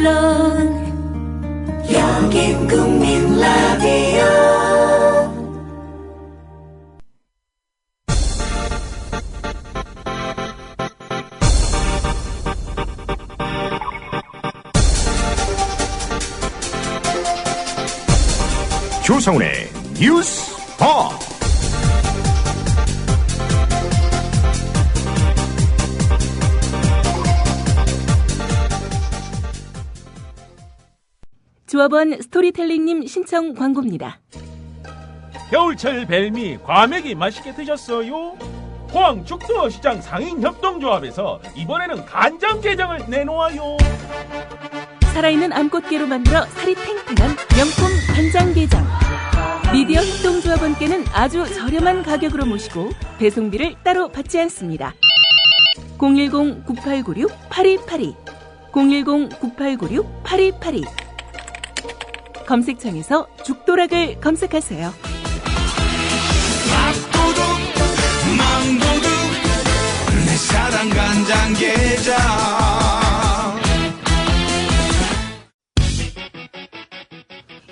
언론 여긴 국민 라디오. 조성훈의 뉴스바. 조합원 스토리텔링님 신청 광고입니다. 겨울철 벨미 과메기 맛있게 드셨어요? 포항 죽도시장 상인협동조합에서 이번에는 간장게장을 내놓아요. 살아있는 암꽃게로 만들어 살이 탱탱한 명품 간장게장. 미디어 협동조합원께는 아주 저렴한 가격으로 모시고 배송비를 따로 받지 않습니다. 010-9896-8282 010-9896-8282 검색창에서 죽도락을 검색하세요. 밥도둑 망도둑 내 사랑 간장게장.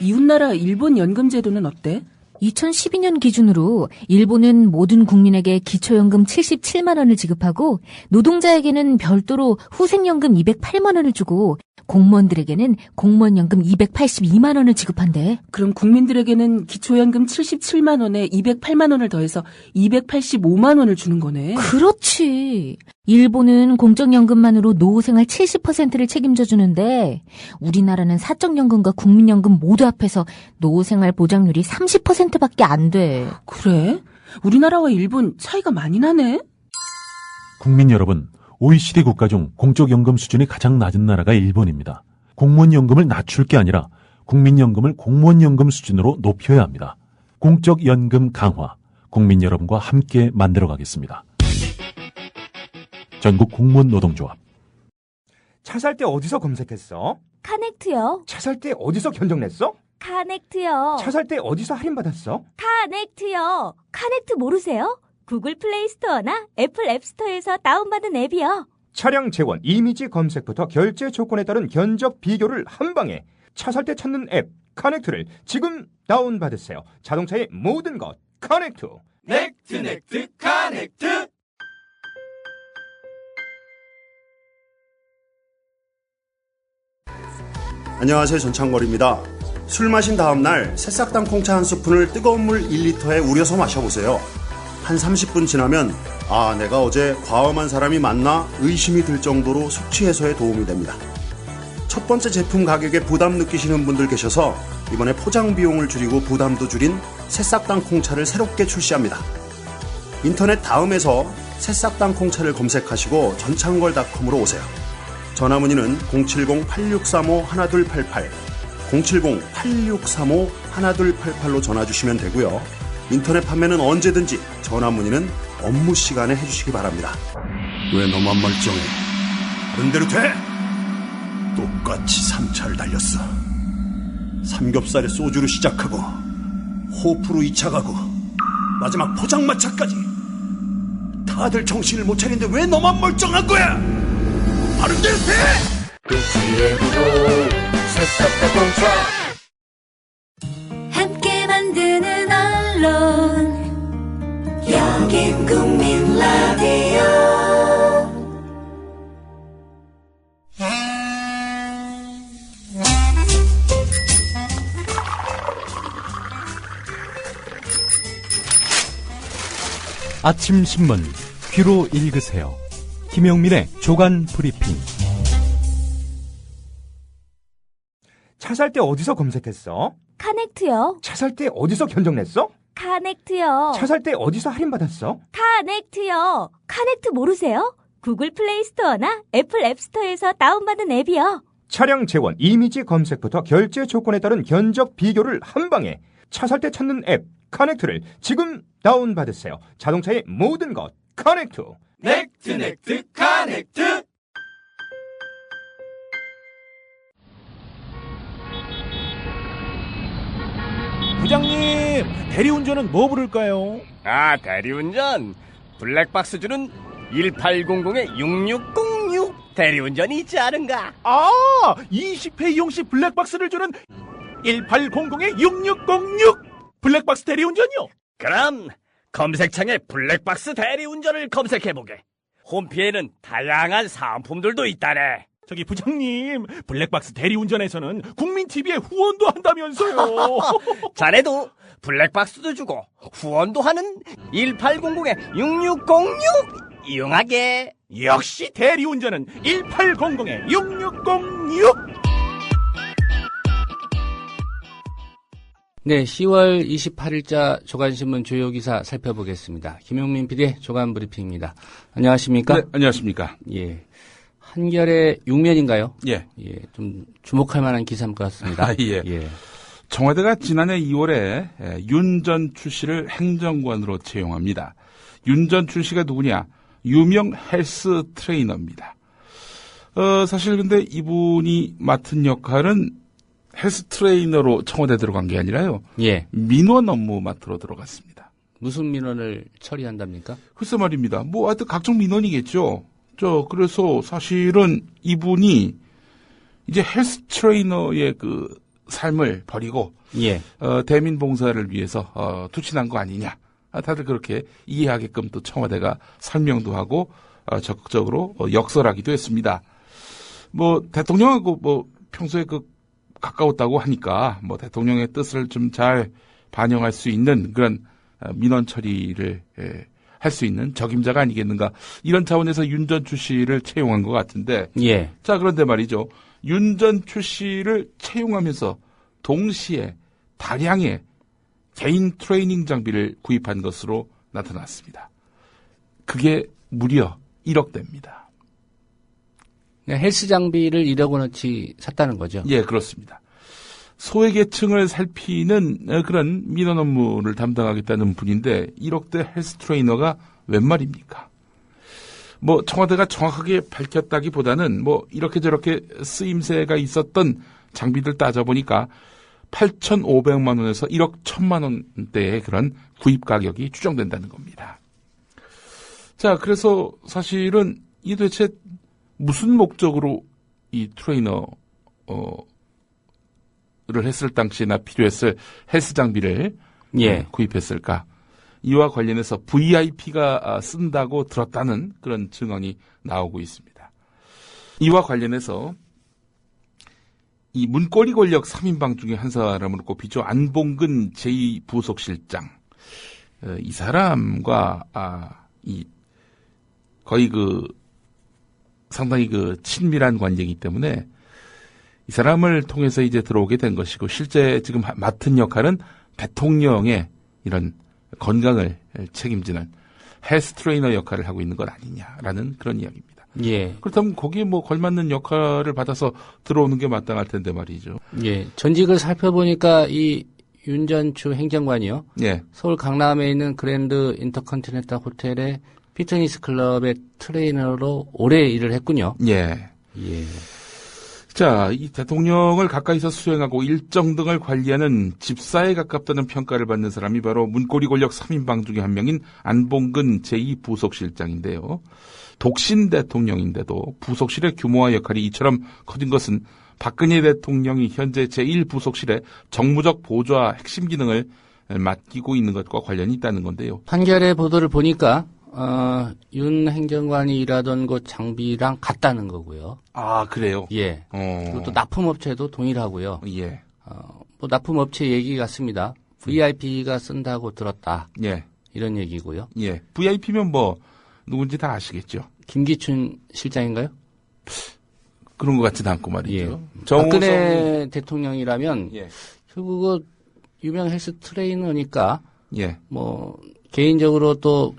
이웃나라 일본 연금제도는 어때? 2012년 기준으로 일본은 모든 국민에게 기초연금 77만 원을 지급하고 노동자에게는 별도로 후생연금 208만 원을 주고 공무원들에게는 공무원연금 282만 원을 지급한대. 그럼 국민들에게는 기초연금 77만 원에 208만 원을 더해서 285만 원을 주는 거네. 그렇지. 일본은 공적연금만으로 노후생활 70%를 책임져 주는데 우리나라는 사적연금과 국민연금 모두 합해서 노후생활 보장률이 30%밖에 안 돼. 그래? 우리나라와 일본 차이가 많이 나네? 국민 여러분, OECD 국가 중 공적연금 수준이 가장 낮은 나라가 일본입니다. 공무원연금을 낮출 게 아니라 국민연금을 공무원연금 수준으로 높여야 합니다. 공적연금 강화, 국민 여러분과 함께 만들어가겠습니다. 전국 공무원 노동조합. 차 살 때 어디서 검색했어? 카넥트요. 차 살 때 어디서 견적 냈어? 카넥트요. 차 살 때 어디서 할인받았어? 카넥트요. 카넥트 모르세요? 구글 플레이 스토어나 애플 앱스토어에서 다운받은 앱이요. 차량 재원, 이미지 검색부터 결제 조건에 따른 견적 비교를 한 방에. 차 살 때 찾는 앱 카넥트를 지금 다운받으세요. 자동차의 모든 것 카넥트. 넥트 카넥트. 안녕하세요, 전창걸입니다. 술 마신 다음날 새싹당 콩차 한 스푼을 뜨거운 물 1리터에 우려서 마셔보세요. 한 30분 지나면 내가 어제 과음한 사람이 맞나 의심이 들 정도로 숙취 해소에 도움이 됩니다. 첫 번째 제품 가격에 부담 느끼시는 분들 계셔서 이번에 포장 비용을 줄이고 부담도 줄인 새싹당 콩차를 새롭게 출시합니다. 인터넷 다음에서 새싹당 콩차를 검색하시고 전창걸닷컴으로 오세요. 전화문의는 070-8635-1288 070-8635-1288로 전화주시면 되고요. 인터넷 판매는 언제든지 전화문의는 업무 시간에 해주시기 바랍니다. 왜 너만 멀쩡해? 다른 대로 돼! 똑같이 3차를 달렸어. 삼겹살에 소주로 시작하고 호프로 2차 가고 마지막 포장마차까지. 다들 정신을 못 차리는데 왜 너만 멀쩡한 거야? 다른 대로 돼! 함께 만드는 언론 여긴 국민 라디오. 아침 신문 귀로 읽으세요. 김용민의 조간 브리핑. 차 살 때 어디서 검색했어? 카넥트요. 차 살 때 어디서 견적 냈어? 카넥트요. 차 살 때 어디서 할인받았어? 카넥트요. 카넥트 모르세요? 구글 플레이 스토어나 애플 앱스토어에서 다운받은 앱이요. 차량 재원, 이미지 검색부터 결제 조건에 따른 견적 비교를 한 방에. 차 살 때 찾는 앱 카넥트를 지금 다운받으세요. 자동차의 모든 것 카넥트. 넥트 카넥트. 부장님, 대리운전은 뭐 부를까요? 대리운전 블랙박스 주는 1800-6606 대리운전이 있지 않은가? 20회 이용시 블랙박스를 주는 1800-6606 블랙박스 대리운전이요. 그럼 검색창에 블랙박스 대리운전을 검색해보게. 홈피에는 다양한 사은품들도 있다네. 저기 부장님, 블랙박스 대리운전에서는 국민TV에 후원도 한다면서요. 자네도 블랙박스도 주고 후원도 하는 1800-6606 이용하게. 역시 대리운전은 1800-6606. 네, 10월 28일자 조간신문 주요 기사 살펴보겠습니다. 김용민 PD의 조간브리핑입니다. 안녕하십니까? 네, 안녕하십니까? 예. 한겨레 6면인가요? 예. 예, 좀 주목할 만한 기사인 것 같습니다. 예. 예. 청와대가 지난해 2월에 윤 전 출시를 행정관으로 채용합니다. 윤 전 출시가 누구냐? 유명 헬스 트레이너입니다. 사실 근데 이분이 맡은 역할은 헬스 트레이너로 청와대 들어간 게 아니라요. 예. 민원 업무 맡으러 들어갔습니다. 무슨 민원을 처리한답니까? 글쎄 말입니다. 뭐 하여튼 각종 민원이겠죠. 그래서 사실은 이분이 이제 헬스 트레이너의 그 삶을 버리고 예. 대민 봉사를 위해서 투신한 거 아니냐. 다들 그렇게 이해하게끔 또 청와대가 설명도 하고 적극적으로 역설하기도 했습니다. 뭐 대통령하고 뭐 평소에 그 가까웠다고 하니까 뭐 대통령의 뜻을 좀 잘 반영할 수 있는 그런 민원 처리를 할 수 있는 적임자가 아니겠는가, 이런 차원에서 윤 전 출시를 채용한 것 같은데. 예. 자, 그런데 말이죠. 윤 전 출시를 채용하면서 동시에 다량의 개인 트레이닝 장비를 구입한 것으로 나타났습니다. 그게 무려 1억대입니다. 헬스 장비를 1억 원어치 샀다는 거죠? 예, 그렇습니다. 소외계층을 살피는 그런 민원 업무를 담당하겠다는 분인데 1억대 헬스 트레이너가 웬 말입니까? 뭐 청와대가 정확하게 밝혔다기보다는 뭐 이렇게 저렇게 쓰임새가 있었던 장비들 따져보니까 8,500만 원에서 1억 1,000만 원대의 그런 구입 가격이 추정된다는 겁니다. 자, 그래서 사실은 이 도대체 무슨 목적으로 이 트레이너 를 했을 당시에나 필요했을 헬스 장비를 구입했을까? 이와 관련해서 VIP가 쓴다고 들었다는 그런 증언이 나오고 있습니다. 이와 관련해서 이 문고리 권력 3인방 중에 한 사람으로 꼽히죠. 안봉근 제2부속실장. 이 사람과 거의 상당히 친밀한 관계이기 때문에 이 사람을 통해서 이제 들어오게 된 것이고, 실제 지금 맡은 역할은 대통령의 이런 건강을 책임지는 헬스 트레이너 역할을 하고 있는 것 아니냐라는 그런 이야기입니다. 예. 그렇다면 거기에 뭐 걸맞는 역할을 받아서 들어오는 게 마땅할 텐데 말이죠. 예. 전직을 살펴보니까 이 윤 전 주 행정관이요. 예. 서울 강남에 있는 그랜드 인터컨티넨탈 호텔의 피트니스 클럽의 트레이너로 오래 일을 했군요. 예. 예. 자, 이 대통령을 가까이서 수행하고 일정 등을 관리하는 집사에 가깝다는 평가를 받는 사람이 바로 문고리 권력 3인방 중에 한 명인 안봉근 제2부속실장인데요. 독신 대통령인데도 부속실의 규모와 역할이 이처럼 커진 것은 박근혜 대통령이 현재 제1부속실의 정무적 보좌 핵심 기능을 맡기고 있는 것과 관련이 있다는 건데요. 한겨레 보도를 보니까 윤 행정관이 일하던 곳 장비랑 같다는 거고요. 아, 그래요? 예. 그리고 또 납품업체도 동일하고요. 예. 뭐 납품업체 얘기 같습니다. VIP가 쓴다고 들었다. 예. 이런 얘기고요. 예. VIP면 뭐 누군지 다 아시겠죠. 김기춘 실장인가요? 그런 것 같지는 않고 말이죠. 예. 박근혜 대통령이라면 결국 유명 헬스 트레이너니까 예. 뭐 개인적으로 또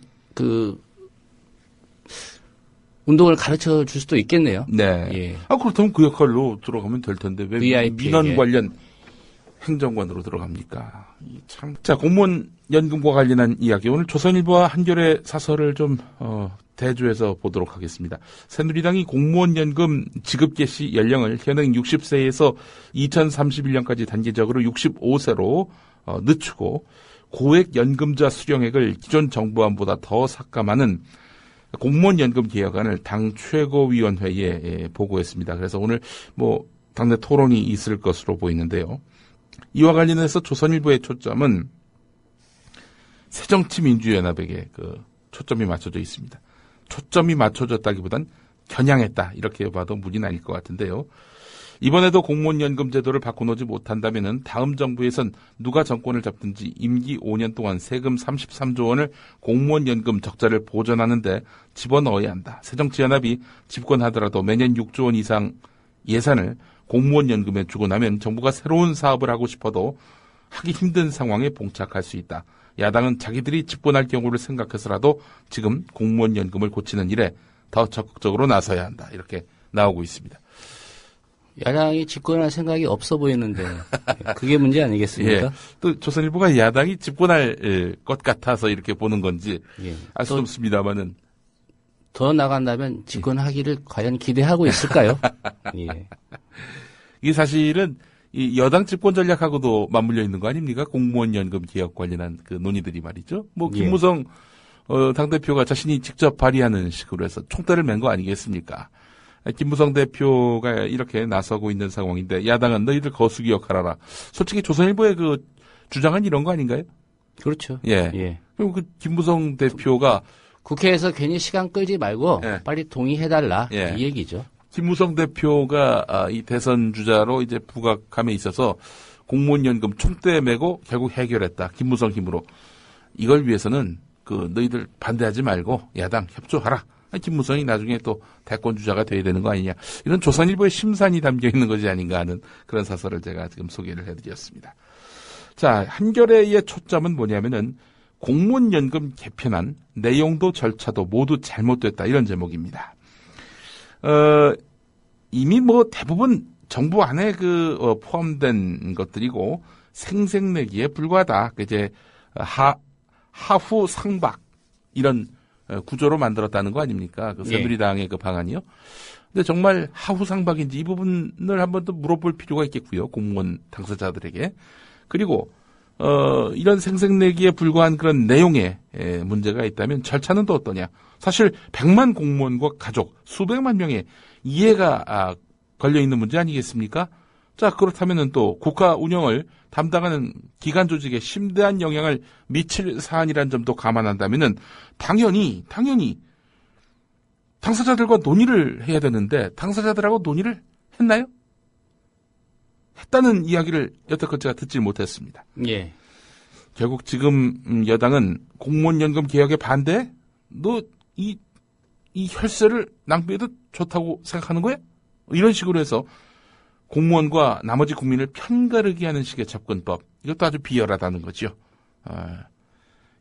운동을 가르쳐 줄 수도 있겠네요. 네. 예. 그렇다면 그 역할로 들어가면 될 텐데 왜 VIP 민원 관련 행정관으로 들어갑니까? 참. 자, 공무원 연금과 관련한 이야기. 오늘 조선일보와 한겨레 사설을 좀 대조해서 보도록 하겠습니다. 새누리당이 공무원 연금 지급 개시 연령을 현행 60세에서 2031년까지 단계적으로 65세로 늦추고 고액 연금자 수령액을 기존 정부안보다 더 삭감하는 공무원연금 개혁안을 당 최고위원회에 보고했습니다. 그래서 오늘 당내 토론이 있을 것으로 보이는데요. 이와 관련해서 조선일보의 초점은 새정치민주연합에게 초점이 맞춰져 있습니다. 초점이 맞춰졌다기보단 겨냥했다 이렇게 봐도 무리는 아닐 것 같은데요. 이번에도 공무원연금 제도를 바꿔놓지 못한다면 다음 정부에선 누가 정권을 잡든지 임기 5년 동안 세금 33조 원을 공무원연금 적자를 보전하는 데 집어넣어야 한다. 새정치연합이 집권하더라도 매년 6조 원 이상 예산을 공무원연금에 주고 나면 정부가 새로운 사업을 하고 싶어도 하기 힘든 상황에 봉착할 수 있다. 야당은 자기들이 집권할 경우를 생각해서라도 지금 공무원연금을 고치는 일에 더 적극적으로 나서야 한다. 이렇게 나오고 있습니다. 야당이 집권할 생각이 없어 보이는데 그게 문제 아니겠습니까? 예. 또 조선일보가 야당이 집권할 것 같아서 이렇게 보는 건지 알 수 없습니다만은 더 나간다면 집권하기를 과연 기대하고 있을까요? 예. 이게 사실은 이 여당 집권 전략하고도 맞물려 있는 거 아닙니까? 공무원 연금 개혁 관련한 그 논의들이 말이죠. 김무성 당대표가 자신이 직접 발의하는 식으로 해서 총대를 맨 거 아니겠습니까? 김무성 대표가 이렇게 나서고 있는 상황인데 야당은 너희들 거수기 역할하라. 솔직히 조선일보의 그 주장은 이런 거 아닌가요? 그렇죠. 예. 그리고 그 김무성 대표가 국회에서 괜히 시간 끌지 말고 빨리 동의해달라 이 얘기죠. 김무성 대표가 이 대선 주자로 이제 부각함에 있어서 공무원 연금 총대 메고 결국 해결했다. 김무성 힘으로. 이걸 위해서는 너희들 반대하지 말고 야당 협조하라. 김무성이 나중에 또 대권 주자가 돼야 되는 거 아니냐. 이런 조선일보의 심산이 담겨 있는 것이 아닌가 하는 그런 사설을 제가 지금 소개를 해드렸습니다. 자, 한겨레의 초점은 뭐냐면은 공무원연금 개편안 내용도 절차도 모두 잘못됐다 이런 제목입니다. 이미 대부분 정부 안에 포함된 것들이고 생색내기에 불과하다. 이제 하후 상박 이런 구조로 만들었다는 거 아닙니까? 새누리당의 그 방안이요. 근데 정말 하후 상박인지 이 부분을 한번 더 물어볼 필요가 있겠고요. 공무원 당사자들에게. 그리고 이런 생색내기에 불과한 그런 내용에 문제가 있다면 절차는 또 어떠냐. 사실 100만 공무원과 가족, 수백만 명의 이해가 걸려있는 문제 아니겠습니까? 자, 그렇다면 또 국가 운영을 담당하는 기관 조직에 심대한 영향을 미칠 사안이라는 점도 감안한다면 당연히 당사자들과 논의를 해야 되는데 당사자들하고 논의를 했나요? 했다는 이야기를 여태껏 제가 듣지 못했습니다. 예. 결국 지금 여당은 공무원연금 개혁에 반대? 너 이 혈세를 낭비해도 좋다고 생각하는 거야? 이런 식으로 해서 공무원과 나머지 국민을 편가르게 하는 식의 접근법. 이것도 아주 비열하다는 거죠.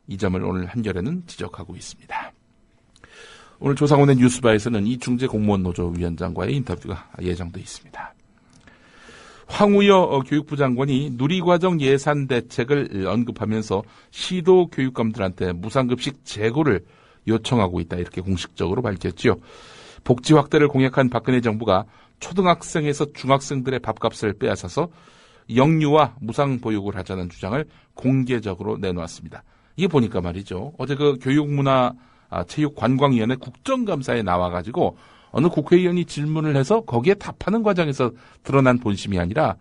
이 점을 오늘 한겨레는 지적하고 있습니다. 오늘 조상훈의 뉴스바에서는 이중재 공무원 노조 위원장과의 인터뷰가 예정돼 있습니다. 황우여 교육부 장관이 누리과정 예산 대책을 언급하면서 시도 교육감들한테 무상급식 재고를 요청하고 있다. 이렇게 공식적으로 밝혔죠. 복지 확대를 공약한 박근혜 정부가 초등학생에서 중학생들의 밥값을 빼앗아서 영유아 무상보육을 하자는 주장을 공개적으로 내놓았습니다. 이게 보니까 말이죠. 어제 교육문화체육관광위원회 국정감사에 나와가지고 어느 국회의원이 질문을 해서 거기에 답하는 과정에서 드러난 본심이 아니라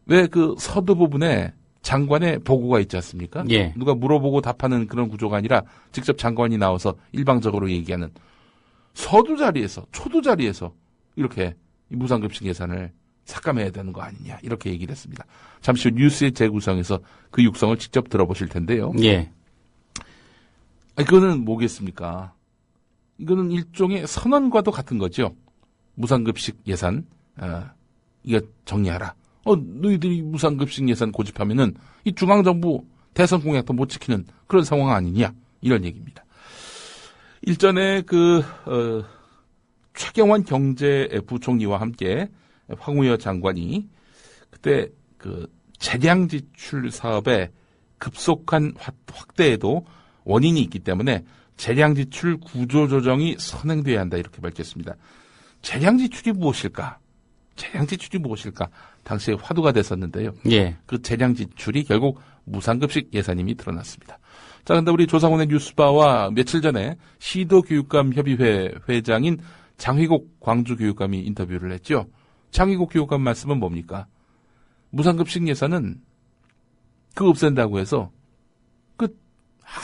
왜 서두 부분에 장관의 보고가 있지 않습니까? 예. 누가 물어보고 답하는 그런 구조가 아니라 직접 장관이 나와서 일방적으로 얘기하는 서두 자리에서 초두 자리에서 이렇게 무상급식 예산을 삭감해야 되는 거 아니냐 이렇게 얘기를 했습니다. 잠시 후 뉴스의 재구성에서 그 육성을 직접 들어보실 텐데요. 예. 이거는 뭐겠습니까? 이거는 일종의 선언과도 같은 거죠. 무상급식 예산 이거 정리하라. 너희들이 무상급식 예산 고집하면은 이 중앙정부 대선 공약도 못 지키는 그런 상황 아니냐 이런 얘기입니다. 일전에 최경환 경제부총리와 함께 황우여 장관이 그때 재량 지출 사업의 급속한 확대에도 원인이 있기 때문에 재량 지출 구조 조정이 선행돼야 한다 이렇게 밝혔습니다. 재량 지출이 무엇일까? 재량 지출이 무엇일까? 당시에 화두가 됐었는데요. 예. 그 재량 지출이 결국 무상급식 예산임이 드러났습니다. 자, 근데 우리 조상훈의 뉴스바와 며칠 전에 시도교육감 협의회 회장인 장휘국 광주교육감이 인터뷰를 했죠. 장휘국 교육감 말씀은 뭡니까? 무상급식 예산은 없앤다고 해서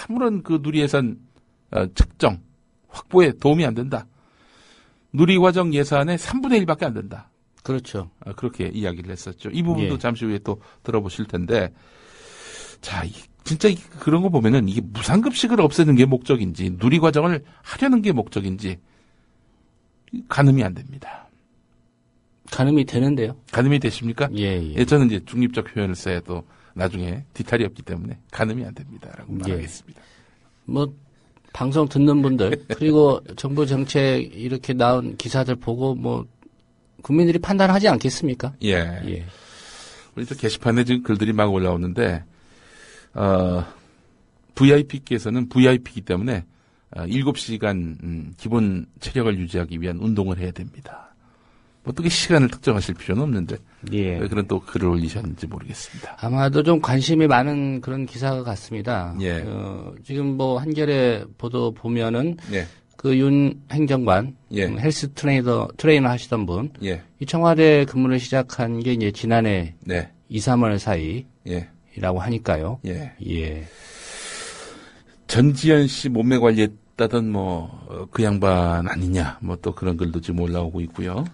아무런 누리 예산 측정, 확보에 도움이 안 된다. 누리과정 예산의 3분의 1밖에 안 된다. 그렇죠. 그렇게 이야기를 했었죠. 이 부분도 예. 잠시 후에 또 들어보실 텐데, 자, 진짜 그런 거 보면은 이게 무상급식을 없애는 게 목적인지, 누리과정을 하려는 게 목적인지, 가늠이 안 됩니다. 가늠이 되는데요? 가늠이 되십니까? 예. 저는 이제 중립적 표현을 써야 또 나중에 뒤탈이 없기 때문에 가늠이 안 됩니다라고 말하겠습니다. 뭐 방송 듣는 분들 그리고 정부 정책 이렇게 나온 기사들 보고 뭐 국민들이 판단하지 않겠습니까? 예. 우리 또 게시판에 지금 글들이 막 올라오는데 VIP께서는 VIP이기 때문에 7시간 기본 체력을 유지하기 위한 운동을 해야 됩니다. 어떻게 시간을 특정하실 필요는 없는데 예. 왜 그런 또 글을 올리셨는지 모르겠습니다. 아마도 좀 관심이 많은 그런 기사 같습니다. 예. 지금 뭐 한겨레 보도 보면은 예. 그 윤 행정관 예. 헬스 트레이너 하시던 분, 예. 이 청와대 근무를 시작한 게 이제 지난해 네. 2, 3월 사이라고 예. 하니까요. 예. 전지현 씨 몸매 관리했다던 그 양반 아니냐, 또 그런 글도 지금 올라오고 있고요.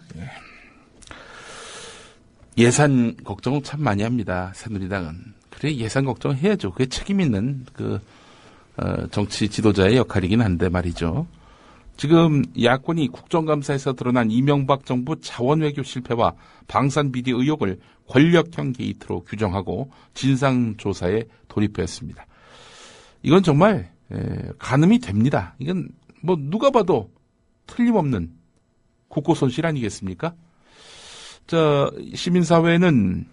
예산 걱정 참 많이 합니다. 새누리당은. 그래, 예산 걱정 해야죠. 그게 책임 있는 정치 지도자의 역할이긴 한데 말이죠. 지금 야권이 국정감사에서 드러난 이명박 정부 자원외교 실패와 방산비리 의혹을 권력형 게이트로 규정하고 진상조사에 돌입했습니다. 이건 정말 가늠이 됩니다. 이건 누가 봐도 틀림없는 국고 손실 아니겠습니까? 시민사회는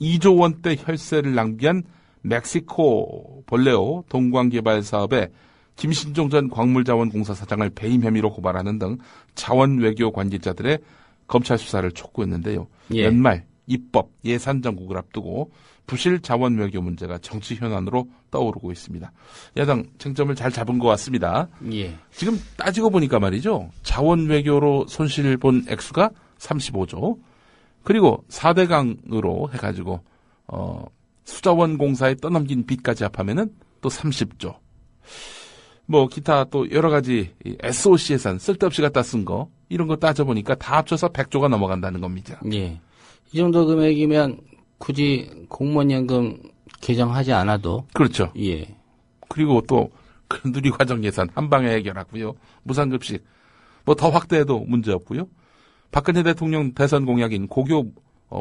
2조 원대 혈세를 낭비한 멕시코 볼레오 동광개발 사업에 김신종 전 광물자원공사 사장을 배임 혐의로 고발하는 등 자원외교 관계자들의 검찰 수사를 촉구했는데요. 예. 연말 입법 예산 정국을 앞두고 부실 자원외교 문제가 정치 현안으로 떠오르고 있습니다. 야당 쟁점을 잘 잡은 것 같습니다. 예. 지금 따지고 보니까 말이죠. 자원외교로 손실 본 액수가 35조, 그리고 4대강으로 해가지고 수자원공사에 떠넘긴 빚까지 합하면은 또 30조. 기타 또 여러 가지 SOC 예산 쓸데없이 갖다 쓴 거, 이런 거 따져보니까 다 합쳐서 100조가 넘어간다는 겁니다. 예. 이 정도 금액이면 굳이 공무원연금 개정하지 않아도. 그렇죠. 예. 그리고 또 누리과정 예산 한 방에 해결하고요. 무상급식 더 확대해도 문제 없고요. 박근혜 대통령 대선 공약인 고교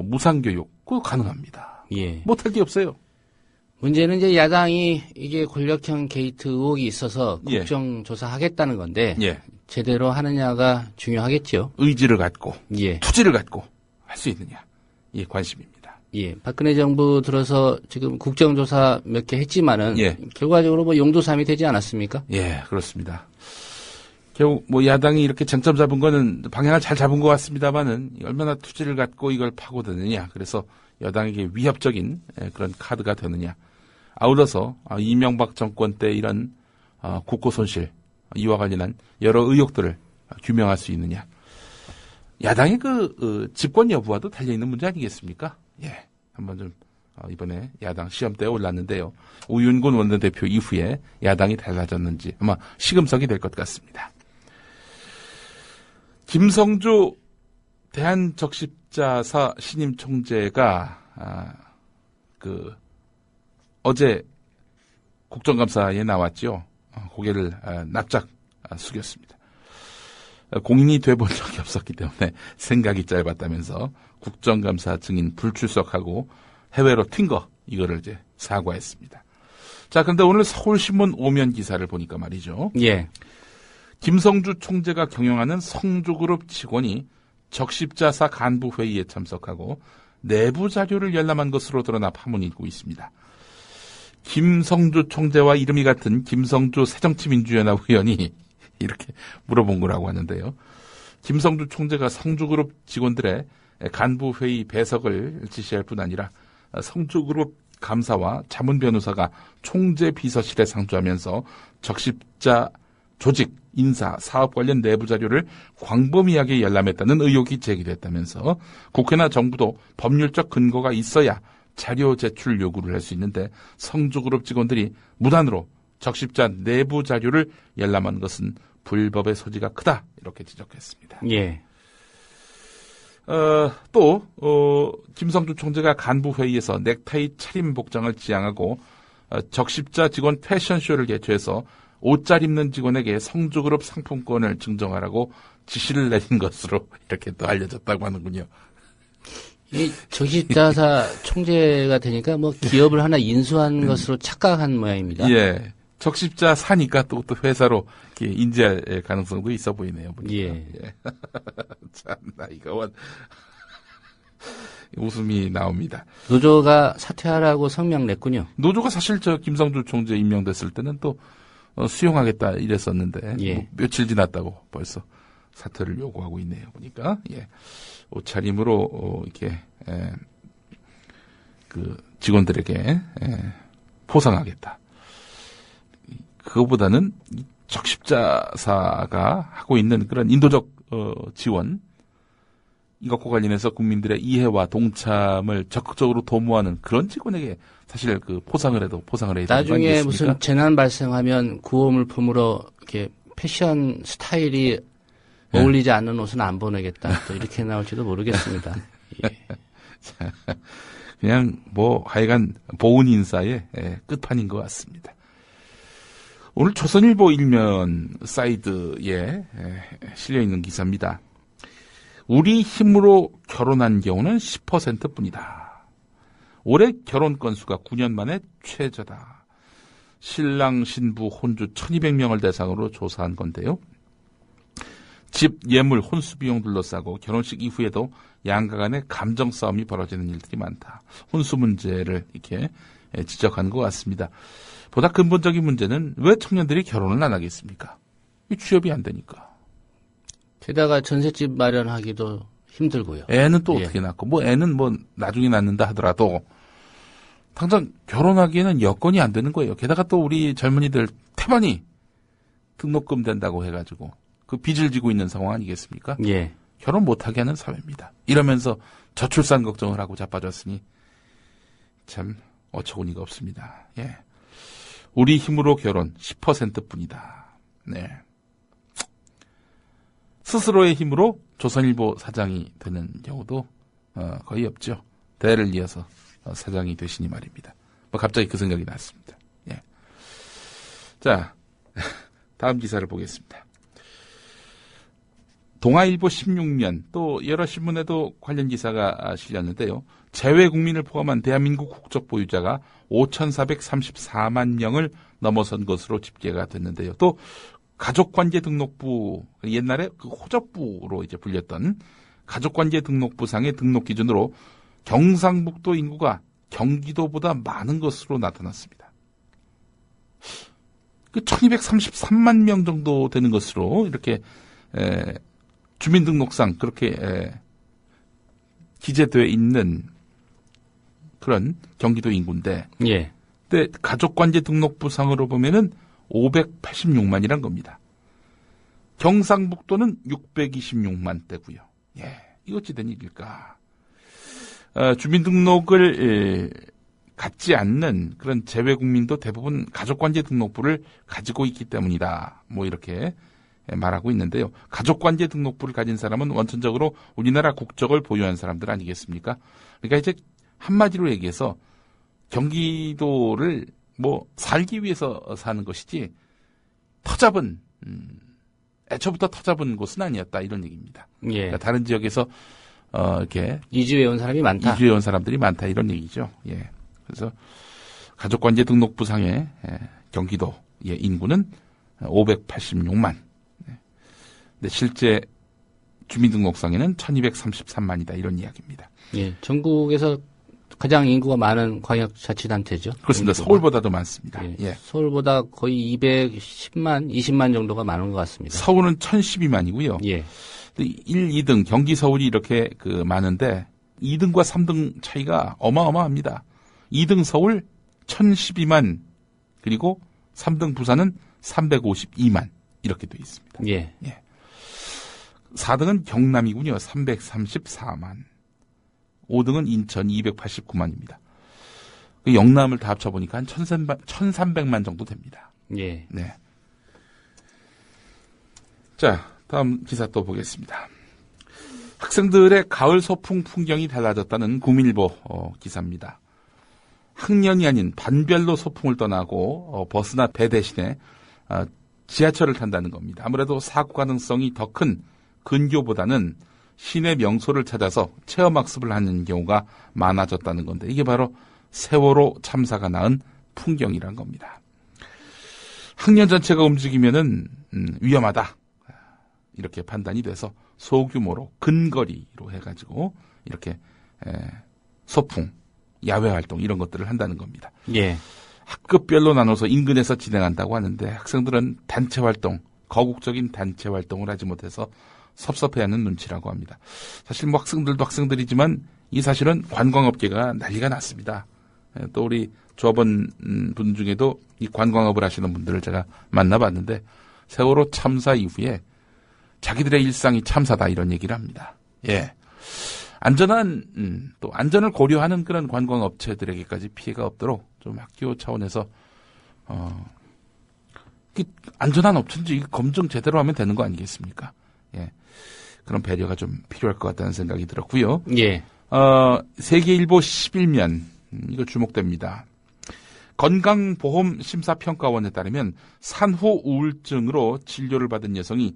무상교육 그거 가능합니다. 예. 못할 게 없어요. 문제는 이제 야당이 이게 권력형 게이트 의혹이 있어서 국정조사하겠다는 건데 제대로 하느냐가 중요하겠죠. 의지를 갖고 예. 투지를 갖고 할 수 있느냐. 이 관심입니다. 예. 박근혜 정부 들어서 지금 국정조사 몇 개 했지만은 결과적으로 용도삼이 되지 않았습니까? 예, 그렇습니다. 결국 야당이 이렇게 쟁점 잡은 거는 방향을 잘 잡은 것 같습니다만은 얼마나 투지를 갖고 이걸 파고드느냐. 그래서 여당에게 위협적인 그런 카드가 되느냐. 아울러서 이명박 정권 때 이런 국고 손실 이와 관련한 여러 의혹들을 규명할 수 있느냐. 야당의 집권 여부와도 달려있는 문제 아니겠습니까? 예, 한번 좀 이번에 야당 시험대에 올랐는데요. 우윤근 원내대표 이후에 야당이 달라졌는지 아마 시금석이 될 것 같습니다. 김성주 대한적십자사 신임 총재가 어제 국정감사에 나왔죠. 고개를 납작 숙였습니다. 공인이 돼본 적이 없었기 때문에 생각이 짧았다면서 국정감사 증인 불출석하고 해외로 튄 거 이거를 이제 사과했습니다. 자, 그런데 오늘 서울신문 오면 기사를 보니까 말이죠. 예. 김성주 총재가 경영하는 성주그룹 직원이 적십자사 간부 회의에 참석하고 내부 자료를 열람한 것으로 드러나 파문이 일고 있습니다. 김성주 총재와 이름이 같은 김성주 새정치민주연합 의원이 이렇게 물어본 거라고 하는데요. 김성주 총재가 성주그룹 직원들의 간부회의 배석을 지시할 뿐 아니라 성주그룹 감사와 자문 변호사가 총재 비서실에 상주하면서 적십자 조직, 인사, 사업 관련 내부 자료를 광범위하게 열람했다는 의혹이 제기됐다면서 국회나 정부도 법률적 근거가 있어야 자료 제출 요구를 할 수 있는데 성주그룹 직원들이 무단으로 적십자 내부 자료를 열람한 것은 불법의 소지가 크다 이렇게 지적했습니다. 예. 김성주 총재가 간부회의에서 넥타이 차림 복장을 지향하고 적십자 직원 패션쇼를 개최해서 옷 잘 입는 직원에게 성주그룹 상품권을 증정하라고 지시를 내린 것으로 이렇게 또 알려졌다고 하는군요. 이 적십자사 총재가 되니까 뭐 기업을 하나 인수한 것으로 착각한 모양입니다. 예. 적십자 사니까 또 회사로 이렇게 인지할 가능성도 있어 보이네요. 보니까. 예. 참나 이거 웃음이 나옵니다. 노조가 사퇴하라고 성명 냈군요. 노조가 사실 김성주 총재 임명됐을 때는 또 수용하겠다 이랬었는데 예. 뭐 며칠 지났다고 벌써 사퇴를 요구하고 있네요. 보니까 예. 옷차림으로 이렇게 그 직원들에게 포상하겠다. 그거보다는 적십자사가 하고 있는 그런 인도적 지원 이것과 관련해서 국민들의 이해와 동참을 적극적으로 도모하는 그런 직원에게 사실 그 포상을 해야 되는 거 나중에 아니겠습니까? 무슨 재난 발생하면 구호물품으로 이렇게 패션 스타일이 어울리지 않는 옷은 안 보내겠다. 또 이렇게 나올지도 모르겠습니다. 예. 그냥 뭐 하여간 보훈 인사의 끝판인 것 같습니다. 오늘 조선일보 일면 사이드에 실려있는 기사입니다. 우리 힘으로 결혼한 경우는 10%뿐이다. 올해 결혼 건수가 9년 만에 최저다. 신랑 신부 혼주 1200명을 대상으로 조사한 건데요. 집, 예물, 혼수 비용 둘러싸고 결혼식 이후에도 양가 간의 감정 싸움이 벌어지는 일들이 많다. 혼수 문제를 이렇게 지적한 것 같습니다. 보다 근본적인 문제는 왜 청년들이 결혼을 안 하겠습니까? 취업이 안 되니까. 게다가 전셋집 마련하기도 힘들고요. 애는 또 어떻게 낳고, 뭐 애는 뭐 나중에 낳는다 하더라도 당장 결혼하기에는 여건이 안 되는 거예요. 게다가 또 우리 젊은이들 태반이 등록금 된다고 해가지고 그 빚을 지고 있는 상황 아니겠습니까? 예. 결혼 못하게 하는 사회입니다. 이러면서 저출산 걱정을 하고 자빠졌으니 참 어처구니가 없습니다. 예. 우리 힘으로 결혼 10%뿐이다. 네. 스스로의 힘으로 조선일보 사장이 되는 경우도 거의 없죠. 대를 이어서 사장이 되시니 말입니다. 뭐 갑자기 그 생각이 났습니다. 예. 자, 다음 기사를 보겠습니다. 동아일보 16면 또 여러 신문에도 관련 기사가 실렸는데요. 재외 국민을 포함한 대한민국 국적 보유자가 5,434만 명을 넘어선 것으로 집계가 됐는데요. 또 가족관계 등록부, 옛날에 그 호접부로 이제 불렸던 가족관계 등록부상의 등록 기준으로 경상북도 인구가 경기도보다 많은 것으로 나타났습니다. 그 1233만 명 정도 되는 것으로 이렇게 주민등록상 그렇게 기재되어 있는 그런 경기도 인구인데, 예. 근데 가족관계 등록부상으로 보면은 586만이란 겁니다. 경상북도는 626만 대고요. 예, 이거 어찌된 일일까? 주민등록을 갖지 않는 그런 재외국민도 대부분 가족관계 등록부를 가지고 있기 때문이다. 뭐 이렇게 말하고 있는데요. 가족관계 등록부를 가진 사람은 원천적으로 우리나라 국적을 보유한 사람들 아니겠습니까? 그러니까 이제 한마디로 얘기해서 경기도를 뭐 살기 위해서 사는 것이지 터잡은 애초부터 터잡은 곳은 아니었다 이런 얘기입니다. 예. 그러니까 다른 지역에서 이렇게 이주해 온 사람이 많다. 이주해 온 사람들이 많다 이런 얘기죠. 예. 그래서 가족관계 등록부상의 경기도의 인구는 586만. 근데 실제 주민등록상에는 1233만이다 이런 이야기입니다. 예. 전국에서 가장 인구가 많은 광역자치단체죠. 그렇습니다. 인구가. 서울보다도 많습니다. 예. 예. 서울보다 거의 210만, 20만 정도가 많은 것 같습니다. 서울은 1012만이고요. 예. 1, 2등 경기 서울이 이렇게 많은데 2등과 3등 차이가 어마어마합니다. 2등 서울 1012만 그리고 3등 부산은 352만 이렇게 돼 있습니다. 예. 4등은 경남이군요. 334만. 5등은 인천 289만입니다. 영남을 다 합쳐보니까 한 1300만 정도 됩니다. 예. 네. 자, 다음 기사 또 보겠습니다. 학생들의 가을 소풍 풍경이 달라졌다는 국민일보 기사입니다. 학년이 아닌 반별로 소풍을 떠나고 버스나 배 대신에 지하철을 탄다는 겁니다. 아무래도 사고 가능성이 더 큰 근교보다는 시내 명소를 찾아서 체험학습을 하는 경우가 많아졌다는 건데 이게 바로 세월호 참사가 낳은 풍경이란 겁니다. 학년 전체가 움직이면은 위험하다 이렇게 판단이 돼서 소규모로 근거리로 해가지고 이렇게 소풍, 야외 활동 이런 것들을 한다는 겁니다. 예. 학급별로 나눠서 인근에서 진행한다고 하는데 학생들은 단체 활동, 거국적인 단체 활동을 하지 못해서 섭섭해하는 눈치라고 합니다. 사실 뭐 학생들도 학생들이지만 이 사실은 관광업계가 난리가 났습니다. 또 우리 조합원 분 중에도 이 관광업을 하시는 분들을 제가 만나봤는데 세월호 참사 이후에 자기들의 일상이 참사다 이런 얘기를 합니다. 예. 안전한 또 안전을 고려하는 그런 관광업체들에게까지 피해가 없도록 좀 학교 차원에서 안전한 업체인지 검증 제대로 하면 되는 거 아니겠습니까? 예. 그런 배려가 좀 필요할 것 같다는 생각이 들었고요. 예. 세계일보 11면 이거 주목됩니다. 건강보험심사평가원에 따르면 산후 우울증으로 진료를 받은 여성이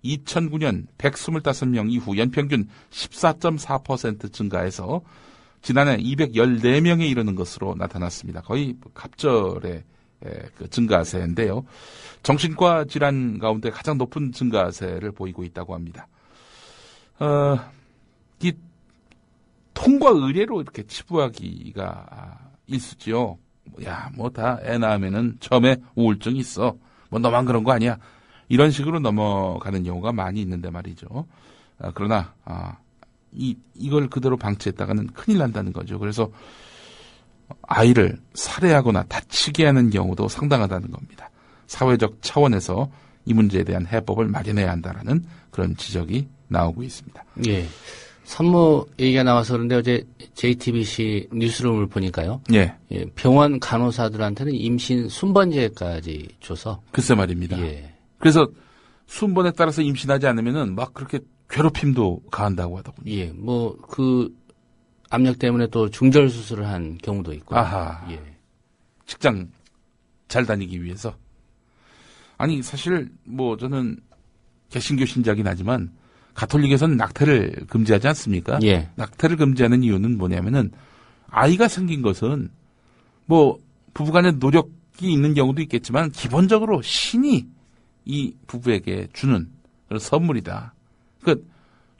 2009년 125명 이후 연평균 14.4% 증가해서 지난해 214명에 이르는 것으로 나타났습니다. 거의 갑절의 그 증가세인데요. 정신과 질환 가운데 가장 높은 증가세를 보이고 있다고 합니다. 이 통과 의례로 이렇게 치부하기가 일쑤지요. 야, 뭐 다 애 낳으면은 처음에 우울증이 있어. 뭐 너만 그런 거 아니야. 이런 식으로 넘어가는 경우가 많이 있는데 말이죠. 그러나 이걸 그대로 방치했다가는 큰일 난다는 거죠. 그래서 아이를 살해하거나 다치게 하는 경우도 상당하다는 겁니다. 사회적 차원에서 이 문제에 대한 해법을 마련해야 한다라는 그런 지적이 나오고 있습니다. 예. 산모 얘기가 나와서 그런데 어제 JTBC 뉴스룸을 보니까요. 예. 예, 병원 간호사들한테는 임신 순번제까지 줘서. 글쎄 말입니다. 예. 그래서 순번에 따라서 임신하지 않으면은 막 그렇게 괴롭힘도 가한다고 하더군요. 예. 뭐 그 압력 때문에 또 중절 수술을 한 경우도 있고. 아하. 예. 직장 잘 다니기 위해서. 아니 사실 뭐 저는 개신교 신자긴 하지만 가톨릭에서는 낙태를 금지하지 않습니까? 예. 낙태를 금지하는 이유는 뭐냐면은 아이가 생긴 것은 뭐 부부간의 노력이 있는 경우도 있겠지만 기본적으로 신이 이 부부에게 주는 그런 선물이다. 그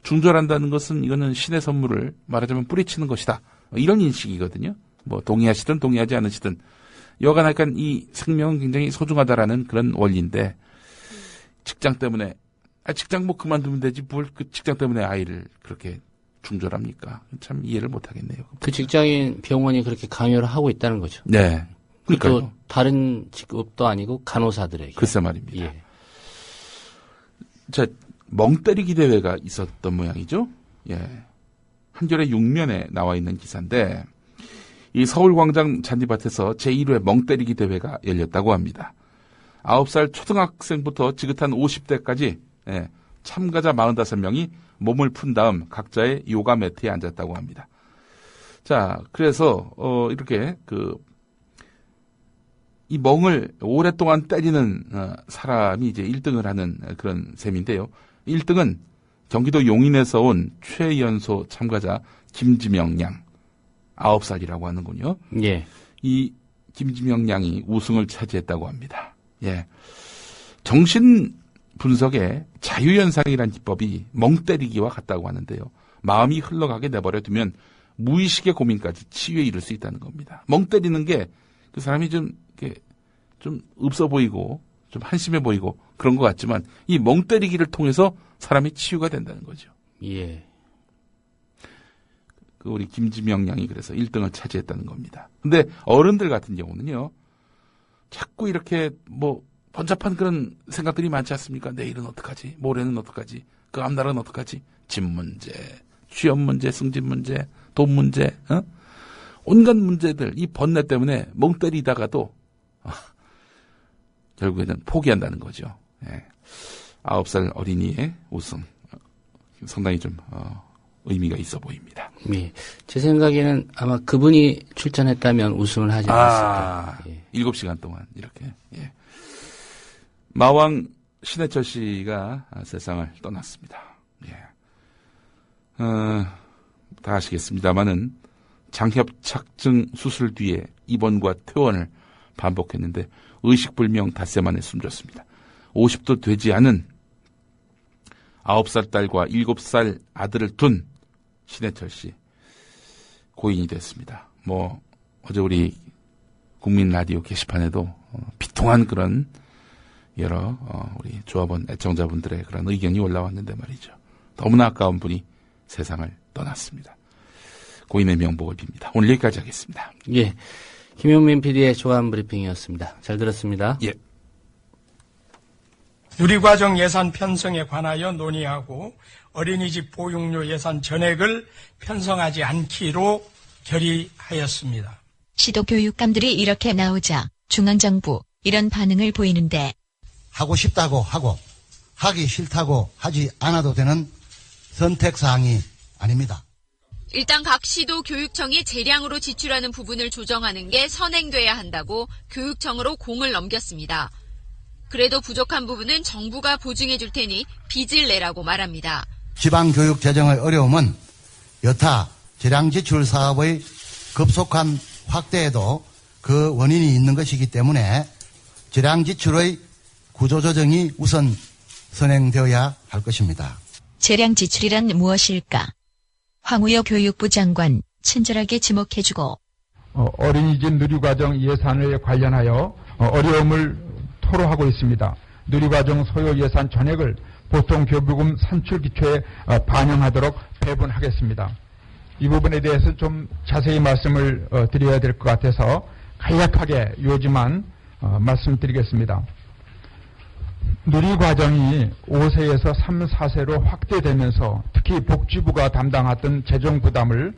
중절한다는 것은 이거는 신의 선물을 말하자면 뿌리치는 것이다. 이런 인식이거든요. 뭐 동의하시든 동의하지 않으시든 여간 약간 이 생명은 굉장히 소중하다라는 그런 원리인데 직장 때문에 직장 뭐 그만두면 되지 뭘 그 직장 때문에 아이를 그렇게 중절합니까? 참 이해를 못 하겠네요. 그 직장인 병원이 그렇게 강요를 하고 있다는 거죠. 네. 그러니까요. 또 다른 직업도 아니고 간호사들에게. 글쎄 말입니다. 예. 자, 멍 때리기 대회가 있었던 모양이죠. 예. 한겨레 6면에 나와 있는 기사인데 이 서울광장 잔디밭에서 제1회 멍 때리기 대회가 열렸다고 합니다. 9살 초등학생부터 지긋한 50대까지 예, 참가자 45명이 몸을 푼 다음 각자의 요가 매트에 앉았다고 합니다. 자, 그래서 이렇게 이 멍을 오랫동안 때리는 사람이 이제 1등을 하는 그런 셈인데요. 1등은 경기도 용인에서 온 최연소 참가자 김지명 양 9살이라고 하는군요. 예. 이 김지명 양이 우승을 차지했다고 합니다. 예. 정신 분석에 자유현상이라는 기법이 멍 때리기와 같다고 하는데요. 마음이 흘러가게 내버려 두면 무의식의 고민까지 치유에 이를 수 있다는 겁니다. 멍 때리는 게 그 사람이 좀 없어 보이고 좀 한심해 보이고 그런 것 같지만 이 멍 때리기를 통해서 사람이 치유가 된다는 거죠. 예. 그 우리 김지명 양이 그래서 1등을 차지했다는 겁니다. 근데 어른들 같은 경우는요, 자꾸 이렇게 뭐 번잡한 그런 생각들이 많지 않습니까? 내일은 어떡하지? 모레는 어떡하지? 그 앞날은 어떡하지? 집 문제, 취업 문제, 승진 문제, 돈 문제, 온갖 문제들, 이 번뇌 때문에 멍 때리다가도 결국에는 포기한다는 거죠. 예. 9살 어린이의 우승, 상당히 좀 의미가 있어 보입니다. 예. 제 생각에는 아마 그분이 출전했다면 우승을 하지 않았을까. 예. 7시간 동안 이렇게. 예. 마왕 신해철 씨가 세상을 떠났습니다. 예. 다 아시겠습니다만은 장협착증 수술 뒤에 입원과 퇴원을 반복했는데 의식불명 닷새 만에 숨졌습니다. 50도 되지 않은 9살 딸과 7살 아들을 둔 신해철 씨 고인이 됐습니다. 뭐 어제 우리 국민 라디오 게시판에도 비통한 그런 여러 우리 조합원 애청자분들의 그런 의견이 올라왔는데 말이죠. 너무나 아까운 분이 세상을 떠났습니다. 고인의 명복을 빕니다. 오늘 여기까지 하겠습니다. 예, 김용민 PD의 조합 브리핑이었습니다. 잘 들었습니다. 예. 누리과정 예산 편성에 관하여 논의하고 어린이집 보육료 예산 전액을 편성하지 않기로 결의하였습니다. 시도 교육감들이 이렇게 나오자 중앙정부 이런 반응을 보이는데 하고 싶다고 하고 하기 싫다고 하지 않아도 되는 선택사항이 아닙니다. 일단 각 시도 교육청이 재량으로 지출하는 부분을 조정하는 게 선행돼야 한다고 교육청으로 공을 넘겼습니다. 그래도 부족한 부분은 정부가 보증해 줄 테니 빚을 내라고 말합니다. 지방교육 재정의 어려움은 여타 재량지출 사업의 급속한 확대에도 그 원인이 있는 것이기 때문에 재량지출의 구조조정이 우선 선행되어야 할 것입니다. 재량지출이란 무엇일까? 황우여 교육부 장관 친절하게 지목해주고 어린이집 누리과정 예산에 관련하여 어려움을 토로하고 있습니다. 누리과정 소요 예산 전액을 보통교부금 산출기초에 반영하도록 배분하겠습니다. 이 부분에 대해서 좀 자세히 말씀을 드려야 될 것 같아서 간략하게 요지만 말씀드리겠습니다. 누리과정이 5세에서 3, 4세로 확대되면서 특히 복지부가 담당하던 재정 부담을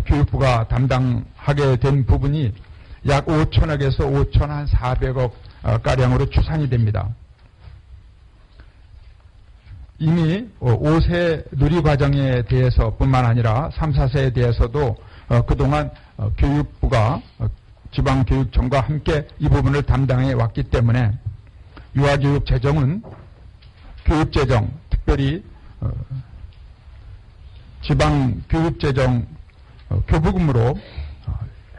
교육부가 담당하게 된 부분이 약 5천억에서 5,400억 가량으로 추산이 됩니다. 이미 5세 누리과정에 대해서 뿐만 아니라 3, 4세에 대해서도 그동안 교육부가 지방교육청과 함께 이 부분을 담당해 왔기 때문에 유아교육 재정은 교육재정, 특별히 지방교육재정 교부금으로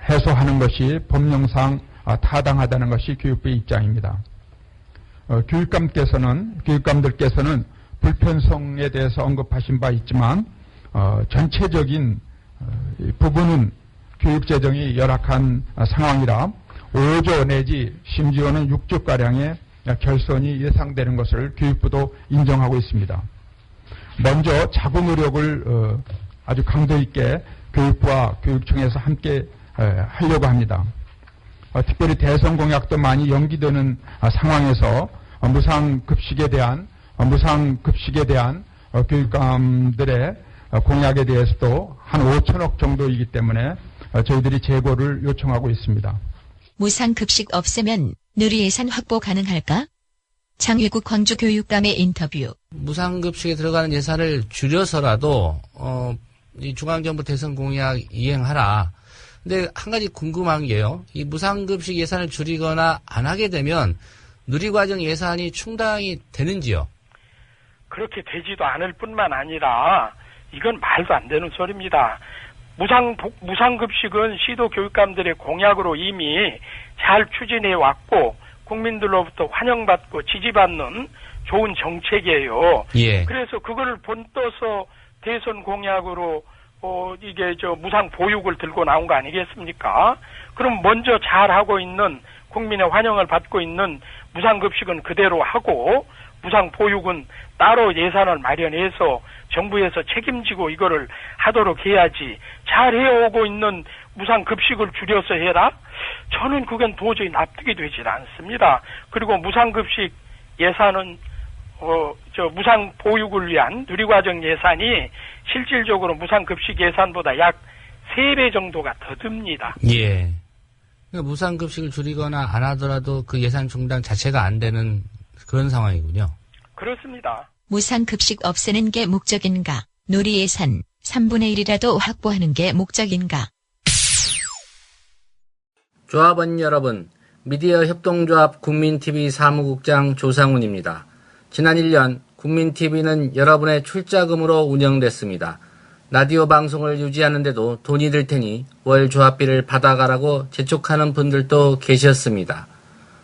해소하는 것이 법령상 타당하다는 것이 교육부의 입장입니다. 교육감들께서는 불편성에 대해서 언급하신 바 있지만 전체적인 부분은 교육재정이 열악한 상황이라 5조 내지 심지어는 6조가량의 결손이 예상되는 것을 교육부도 인정하고 있습니다. 먼저 자구 노력을 아주 강도 있게 교육부와 교육청에서 함께 하려고 합니다. 특별히 대선 공약도 많이 연기되는 상황에서 무상급식에 대한 교육감들의 공약에 대해서도 한 5천억 정도이기 때문에 저희들이 제보를 요청하고 있습니다. 무상급식 없애면 누리 예산 확보 가능할까? 장유국 광주교육감의 인터뷰. 무상급식에 들어가는 예산을 줄여서라도 이 중앙정부 대선 공약 이행하라. 근데 한 가지 궁금한 게요. 이 무상급식 예산을 줄이거나 안 하게 되면 누리과정 예산이 충당이 되는지요? 그렇게 되지도 않을 뿐만 아니라 이건 말도 안 되는 소리입니다. 무상급식은 시도 교육감들의 공약으로 이미 잘 추진해 왔고 국민들로부터 환영받고 지지받는 좋은 정책이에요. 예. 그래서 그걸 본떠서 대선 공약으로 이게 무상 보육을 들고 나온 거 아니겠습니까? 그럼 먼저 잘하고 있는 국민의 환영을 받고 있는 무상급식은 그대로 하고 무상 보육은 따로 예산을 마련해서 정부에서 책임지고 이거를 하도록 해야지. 잘 해오고 있는 무상급식을 줄여서 해라? 저는 그건 도저히 납득이 되질 않습니다. 그리고 무상급식 예산은 무상 보육을 위한 누리과정 예산이 실질적으로 무상급식 예산보다 약 3배 정도가 더 듭니다. 예. 그러니까 무상급식을 줄이거나 안 하더라도 그 예산 충당 자체가 안 되는 그런 상황이군요. 그렇습니다. 무상급식 없애는 게 목적인가? 누리 예산 3분의 1이라도 확보하는 게 목적인가? 조합원 여러분, 미디어 협동조합 국민TV 사무국장 조상훈입니다. 지난 1년 국민TV는 여러분의 출자금으로 운영됐습니다. 라디오 방송을 유지하는데도 돈이 들 테니 월 조합비를 받아가라고 재촉하는 분들도 계셨습니다.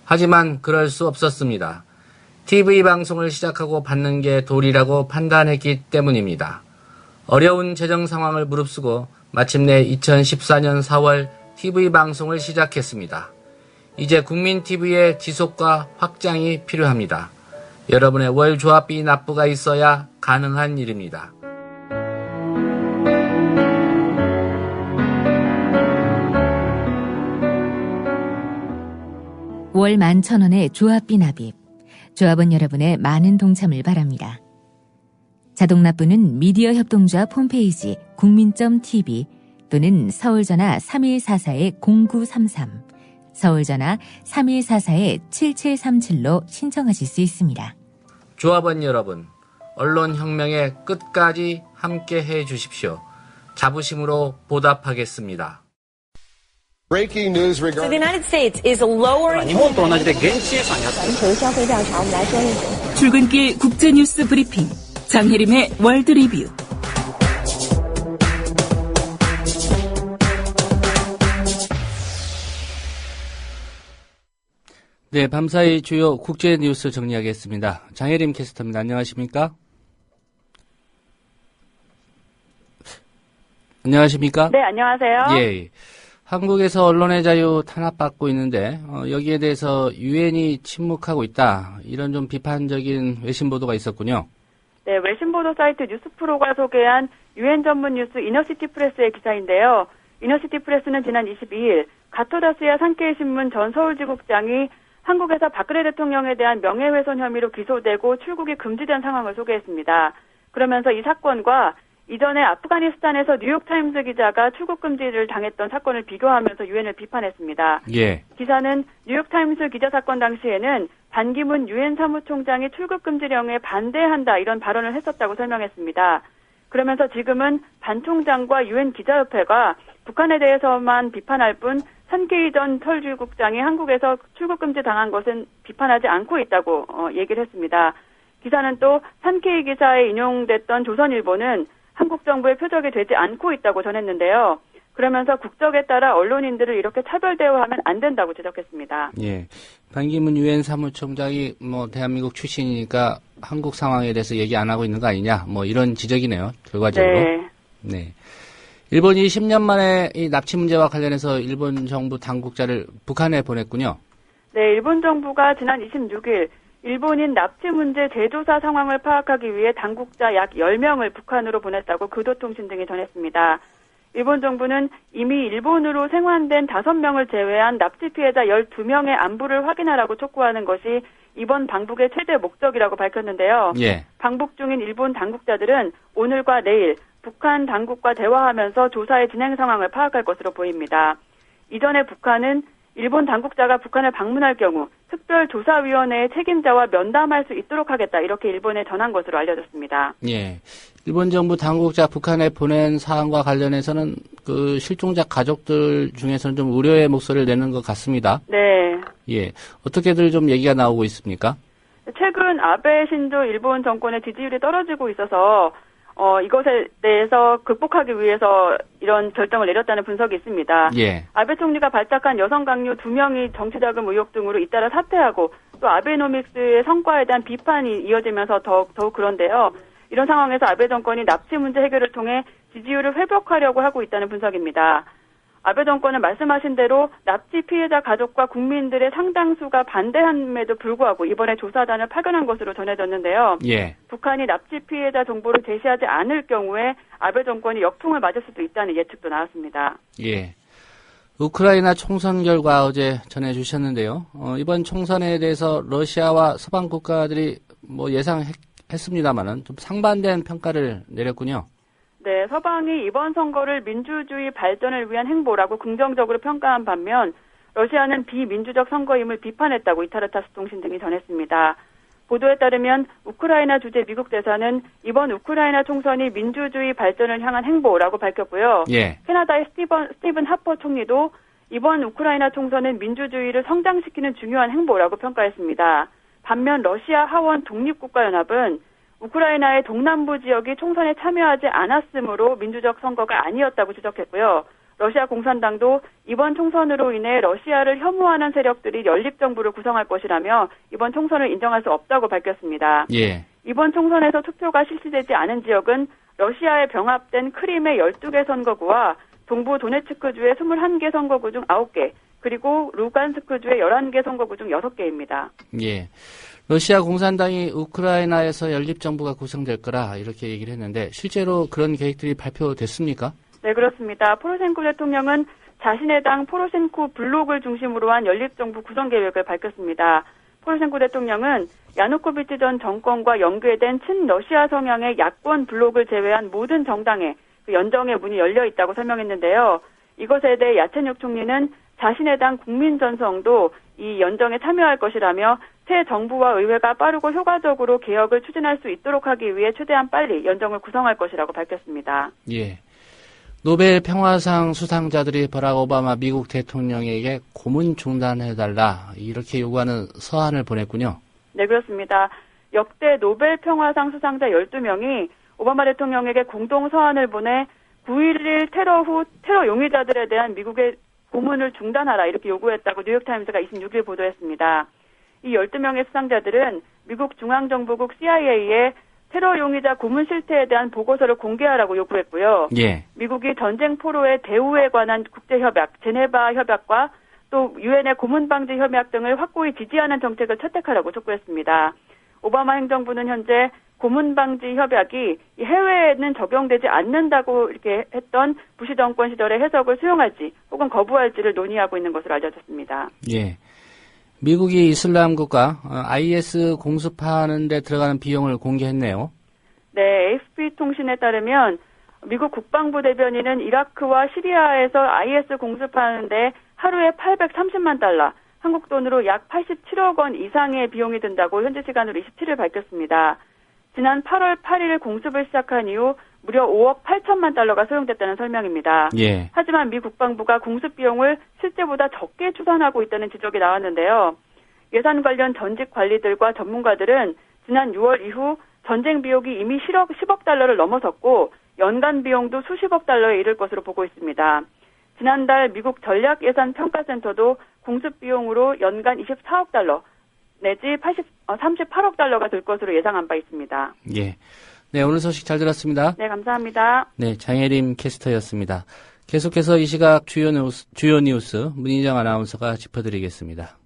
하지만 그럴 수 없었습니다. TV 방송을 시작하고 받는 게 도리라고 판단했기 때문입니다. 어려운 재정 상황을 무릅쓰고 마침내 2014년 4월 TV 방송을 시작했습니다. 이제 국민TV의 지속과 확장이 필요합니다. 여러분의 월 조합비 납부가 있어야 가능한 일입니다. 월 11,000원의 조합비 납입. 조합원 여러분의 많은 동참을 바랍니다. 자동 납부는 미디어 협동조합 홈페이지 국민.tv 또는 서울전화 3144-0933, 서울전화 3144-7737로 신청하실 수 있습니다. 조합원 여러분, 언론혁명의 끝까지 함께해 주십시오. 자부심으로 보답하겠습니다. Breaking news regarding the United States is lowering. 출근길 국제뉴스 브리핑 장혜림의 월드 리뷰. 네, 밤사이 주요 국제 뉴스 정리하겠습니다. 장혜림 캐스터입니다. 안녕하십니까? 안녕하십니까? 네, 안녕하세요. 예. 한국에서 언론의 자유 탄압받고 있는데 여기에 대해서 유엔이 침묵하고 있다. 이런 좀 비판적인 외신 보도가 있었군요. 네, 외신 보도 사이트 뉴스프로가 소개한 유엔 전문 뉴스 이너시티 프레스의 기사인데요. 이너시티 프레스는 지난 22일 가토다스야 산케이 신문 전 서울지국장이 한국에서 박근혜 대통령에 대한 명예훼손 혐의로 기소되고 출국이 금지된 상황을 소개했습니다. 그러면서 이 사건과 이전에 아프가니스탄에서 뉴욕타임스 기자가 출국 금지를 당했던 사건을 비교하면서 유엔을 비판했습니다. 예. 기사는 뉴욕타임스 기자 사건 당시에는 반기문 유엔 사무총장이 출국 금지령에 반대한다 이런 발언을 했었다고 설명했습니다. 그러면서 지금은 반 총장과 유엔 기자협회가 북한에 대해서만 비판할 뿐 산케이 전 서울지국장이 한국에서 출국 금지 당한 것은 비판하지 않고 있다고 얘기를 했습니다. 기사는 또 산케이 기사에 인용됐던 조선일보는 한국 정부의 표적이 되지 않고 있다고 전했는데요. 그러면서 국적에 따라 언론인들을 이렇게 차별 대우하면 안 된다고 지적했습니다. 예. 반기문 유엔 사무총장이 대한민국 출신이니까 한국 상황에 대해서 얘기 안 하고 있는 거 아니냐? 이런 지적이네요. 결과적으로. 네. 네. 일본이 10년 만에 이 납치 문제와 관련해서 일본 정부 당국자를 북한에 보냈군요. 네, 일본 정부가 지난 26일 일본인 납치 문제 재조사 상황을 파악하기 위해 당국자 약 10명을 북한으로 보냈다고 교도통신 등이 전했습니다. 일본 정부는 이미 일본으로 생환된 5명을 제외한 납치 피해자 12명의 안부를 확인하라고 촉구하는 것이 이번 방북의 최대 목적이라고 밝혔는데요. 예. 방북 중인 일본 당국자들은 오늘과 내일 북한 당국과 대화하면서 조사의 진행 상황을 파악할 것으로 보입니다. 이전에 북한은 일본 당국자가 북한을 방문할 경우 특별조사위원회의 책임자와 면담할 수 있도록 하겠다 이렇게 일본에 전한 것으로 알려졌습니다. 예, 일본 정부 당국자 북한에 보낸 사안과 관련해서는 그 실종자 가족들 중에서는 좀 우려의 목소리를 내는 것 같습니다. 네. 예, 어떻게들 좀 얘기가 나오고 있습니까? 최근 아베 신조 일본 정권의 지지율이 떨어지고 있어서 이것에 대해서 극복하기 위해서 이런 결정을 내렸다는 분석이 있습니다. 예. 아베 총리가 발탁한 여성 강요 2명이 정치자금 의혹 등으로 잇따라 사퇴하고 또 아베노믹스의 성과에 대한 비판이 이어지면서 더욱 그런데요. 이런 상황에서 아베 정권이 납치 문제 해결을 통해 지지율을 회복하려고 하고 있다는 분석입니다. 아베 정권은 말씀하신 대로 납치 피해자 가족과 국민들의 상당수가 반대함에도 불구하고 이번에 조사단을 파견한 것으로 전해졌는데요. 예. 북한이 납치 피해자 정보를 제시하지 않을 경우에 아베 정권이 역풍을 맞을 수도 있다는 예측도 나왔습니다. 예. 우크라이나 총선 결과 어제 전해주셨는데요. 이번 총선에 대해서 러시아와 서방 국가들이 뭐 예상했습니다만은 좀 상반된 평가를 내렸군요. 네, 서방이 이번 선거를 민주주의 발전을 위한 행보라고 긍정적으로 평가한 반면 러시아는 비민주적 선거임을 비판했다고 이타르타스 통신 등이 전했습니다. 보도에 따르면 우크라이나 주재 미국 대사는 이번 우크라이나 총선이 민주주의 발전을 향한 행보라고 밝혔고요. 예. 캐나다의 스티븐 하퍼 총리도 이번 우크라이나 총선은 민주주의를 성장시키는 중요한 행보라고 평가했습니다. 반면 러시아 하원 독립국가연합은 우크라이나의 동남부 지역이 총선에 참여하지 않았으므로 민주적 선거가 아니었다고 지적했고요. 러시아 공산당도 이번 총선으로 인해 러시아를 혐오하는 세력들이 연립정부를 구성할 것이라며 이번 총선을 인정할 수 없다고 밝혔습니다. 예. 이번 총선에서 투표가 실시되지 않은 지역은 러시아에 병합된 크림의 12개 선거구와 동부 도네츠크주의 21개 선거구 중 9개, 그리고 루간스크주의 11개 선거구 중 6개입니다. 예. 러시아 공산당이 우크라이나에서 연립정부가 구성될 거라 이렇게 얘기를 했는데 실제로 그런 계획들이 발표됐습니까? 네, 그렇습니다. 포로셴코 대통령은 자신의 당 포로셴코 블록을 중심으로 한 연립정부 구성 계획을 밝혔습니다. 포로셴코 대통령은 야누코비치 전 정권과 연계된 친러시아 성향의 야권 블록을 제외한 모든 정당에 연정의 문이 열려 있다고 설명했는데요. 이것에 대해 야첸육 총리는 자신의 당 국민전성도 이 연정에 참여할 것이라며 새 정부와 의회가 빠르고 효과적으로 개혁을 추진할 수 있도록 하기 위해 최대한 빨리 연정을 구성할 것이라고 밝혔습니다. 예. 노벨 평화상 수상자들이 버락 오바마 미국 대통령에게 고문 중단해달라 이렇게 요구하는 서한을 보냈군요. 네, 그렇습니다. 역대 노벨 평화상 수상자 12명이 오바마 대통령에게 공동 서한을 보내 9.11 테러 후 테러 용의자들에 대한 미국의 고문을 중단하라 이렇게 요구했다고 뉴욕타임스가 26일 보도했습니다. 이 12명의 수상자들은 미국 중앙정보국 CIA에 테러 용의자 고문 실태에 대한 보고서를 공개하라고 요구했고요. 예. 미국이 전쟁 포로의 대우에 관한 국제협약, 제네바 협약과 또 유엔의 고문 방지 협약 등을 확고히 지지하는 정책을 채택하라고 촉구했습니다. 오바마 행정부는 현재 고문 방지 협약이 해외에는 적용되지 않는다고 이렇게 했던 부시 정권 시절의 해석을 수용할지 혹은 거부할지를 논의하고 있는 것으로 알려졌습니다. 예. 미국이 이슬람 국가 IS 공습하는 데 들어가는 비용을 공개했네요. 네, AFP 통신에 따르면 미국 국방부 대변인은 이라크와 시리아에서 IS 공습하는데 하루에 830만 달러, 한국 돈으로 약 87억 원 이상의 비용이 든다고 현지 시간으로 27일 밝혔습니다. 지난 8월 8일 공습을 시작한 이후 무려 5억 8천만 달러가 소용됐다는 설명입니다. 예. 하지만 미 국방부가 공습 비용을 실제보다 적게 추산하고 있다는 지적이 나왔는데요. 예산 관련 전직 관리들과 전문가들은 지난 6월 이후 전쟁 비용이 이미 10억 달러를 넘어섰고 연간 비용도 수십억 달러에 이를 것으로 보고 있습니다. 지난달 미국 전략예산평가센터도 공습 비용으로 연간 24억 달러 내지 38억 달러가 들 것으로 예상한 바 있습니다. 예. 네, 오늘 소식 잘 들었습니다. 네, 감사합니다. 네, 장혜림 캐스터였습니다. 계속해서 이 시각 주요 뉴스 문희정 아나운서가 짚어드리겠습니다.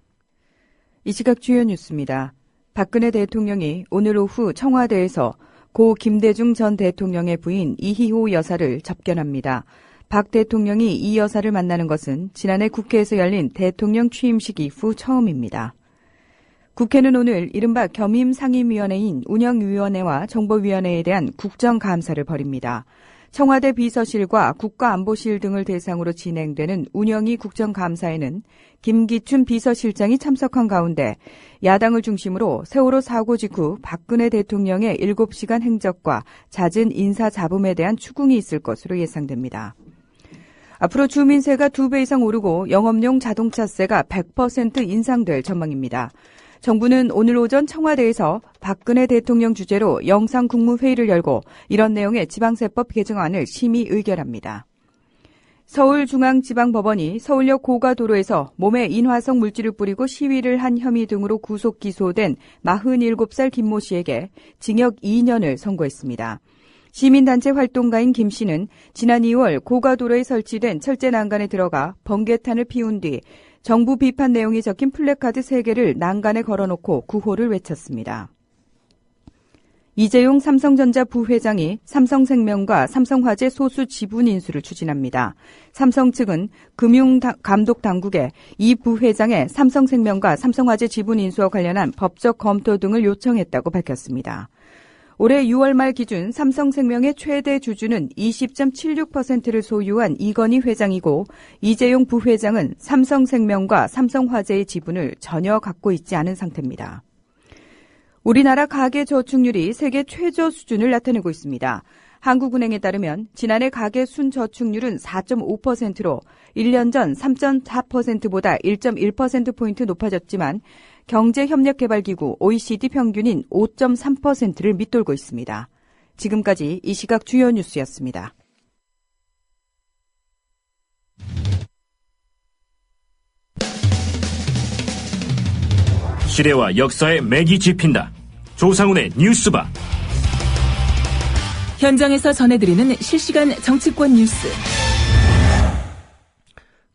이 시각 주요 뉴스입니다. 박근혜 대통령이 오늘 오후 청와대에서 고 김대중 전 대통령의 부인 이희호 여사를 접견합니다. 박 대통령이 이 여사를 만나는 것은 지난해 국회에서 열린 대통령 취임식 이후 처음입니다. 국회는 오늘 이른바 겸임 상임위원회인 운영위원회와 정보위원회에 대한 국정감사를 벌입니다. 청와대 비서실과 국가안보실 등을 대상으로 진행되는 운영위 국정감사에는 김기춘 비서실장이 참석한 가운데 야당을 중심으로 세월호 사고 직후 박근혜 대통령의 7시간 행적과 잦은 인사잡음에 대한 추궁이 있을 것으로 예상됩니다. 앞으로 주민세가 2배 이상 오르고 영업용 자동차세가 100% 인상될 전망입니다. 정부는 오늘 오전 청와대에서 박근혜 대통령 주재로 영상국무회의를 열고 이런 내용의 지방세법 개정안을 심의 의결합니다. 서울중앙지방법원이 서울역 고가도로에서 몸에 인화성 물질을 뿌리고 시위를 한 혐의 등으로 구속 기소된 47살 김모 씨에게 징역 2년을 선고했습니다. 시민단체 활동가인 김 씨는 지난 2월 고가도로에 설치된 철제 난간에 들어가 번개탄을 피운 뒤 정부 비판 내용이 적힌 플래카드 3개를 난간에 걸어놓고 구호를 외쳤습니다. 이재용 삼성전자 부회장이 삼성생명과 삼성화재 소수 지분 인수를 추진합니다. 삼성 측은 금융감독당국에 이 부회장의 삼성생명과 삼성화재 지분 인수와 관련한 법적 검토 등을 요청했다고 밝혔습니다. 올해 6월 말 기준 삼성생명의 최대 주주는 20.76%를 소유한 이건희 회장이고 이재용 부회장은 삼성생명과 삼성화재의 지분을 전혀 갖고 있지 않은 상태입니다. 우리나라 가계저축률이 세계 최저 수준을 나타내고 있습니다. 한국은행에 따르면 지난해 가계 순저축률은 4.5%로 1년 전 3.4%보다 1.1%포인트 높아졌지만 경제협력개발기구 OECD 평균인 5.3%를 밑돌고 있습니다. 지금까지 이 시각 주요 뉴스였습니다. 시대와 역사의 맥이 짚힌다. 조상훈의 뉴스바. 현장에서 전해드리는 실시간 정치권 뉴스.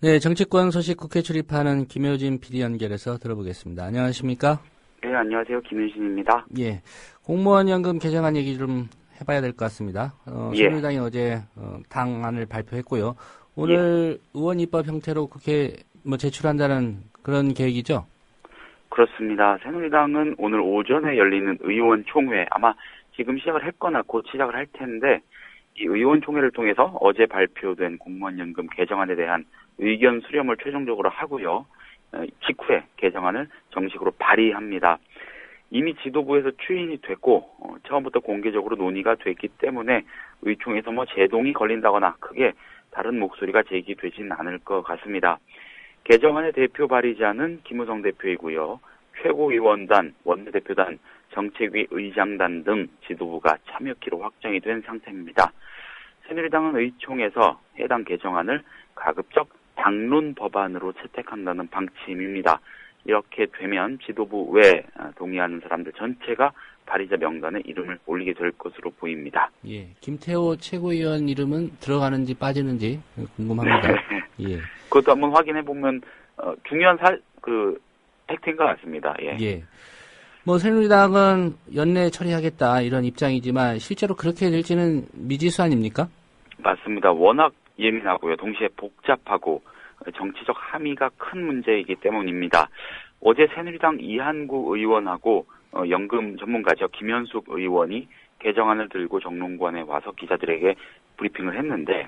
네, 정치권 소식 국회 출입하는 김효진 PD 연결해서 들어보겠습니다. 안녕하십니까? 네, 안녕하세요. 김효진입니다. 예, 공무원 연금 개정안 얘기 좀 해봐야 될 것 같습니다. 새누리당이 어제 당안을 발표했고요. 오늘 의원 입법 형태로 국회에 제출한다는 그런 계획이죠? 그렇습니다. 새누리당은 오늘 오전에 열리는 의원총회, 아마 지금 시작을 했거나 곧 시작을 할 텐데, 이 의원총회를 통해서 어제 발표된 공무원연금 개정안에 대한 의견 수렴을 최종적으로 하고요. 직후에 개정안을 정식으로 발의합니다. 이미 지도부에서 추인이 됐고 처음부터 공개적으로 논의가 됐기 때문에 의총에서 제동이 걸린다거나 크게 다른 목소리가 제기되지는 않을 것 같습니다. 개정안의 대표 발의자는 김우성 대표이고요. 최고위원단, 원내대표단, 정책위 의장단 등 지도부가 참여키로 확정이 된 상태입니다. 새누리당은 의총에서 해당 개정안을 가급적 당론 법안으로 채택한다는 방침입니다. 이렇게 되면 지도부 외 동의하는 사람들 전체가 발의자 명단에 이름을 올리게 될 것으로 보입니다. 예, 김태호 최고위원 이름은 들어가는지 빠지는지 궁금합니다. 예. 그것도 한번 확인해 보면 중요한 팩트인 것 같습니다. 예. 예. 새누리당은 연내 처리하겠다 이런 입장이지만 실제로 그렇게 될지는 미지수 아닙니까? 맞습니다. 워낙 예민하고요. 동시에 복잡하고 정치적 함의가 큰 문제이기 때문입니다. 어제 새누리당 이한구 의원하고 연금 전문가죠. 김현숙 의원이 개정안을 들고 정론관에 와서 기자들에게 브리핑을 했는데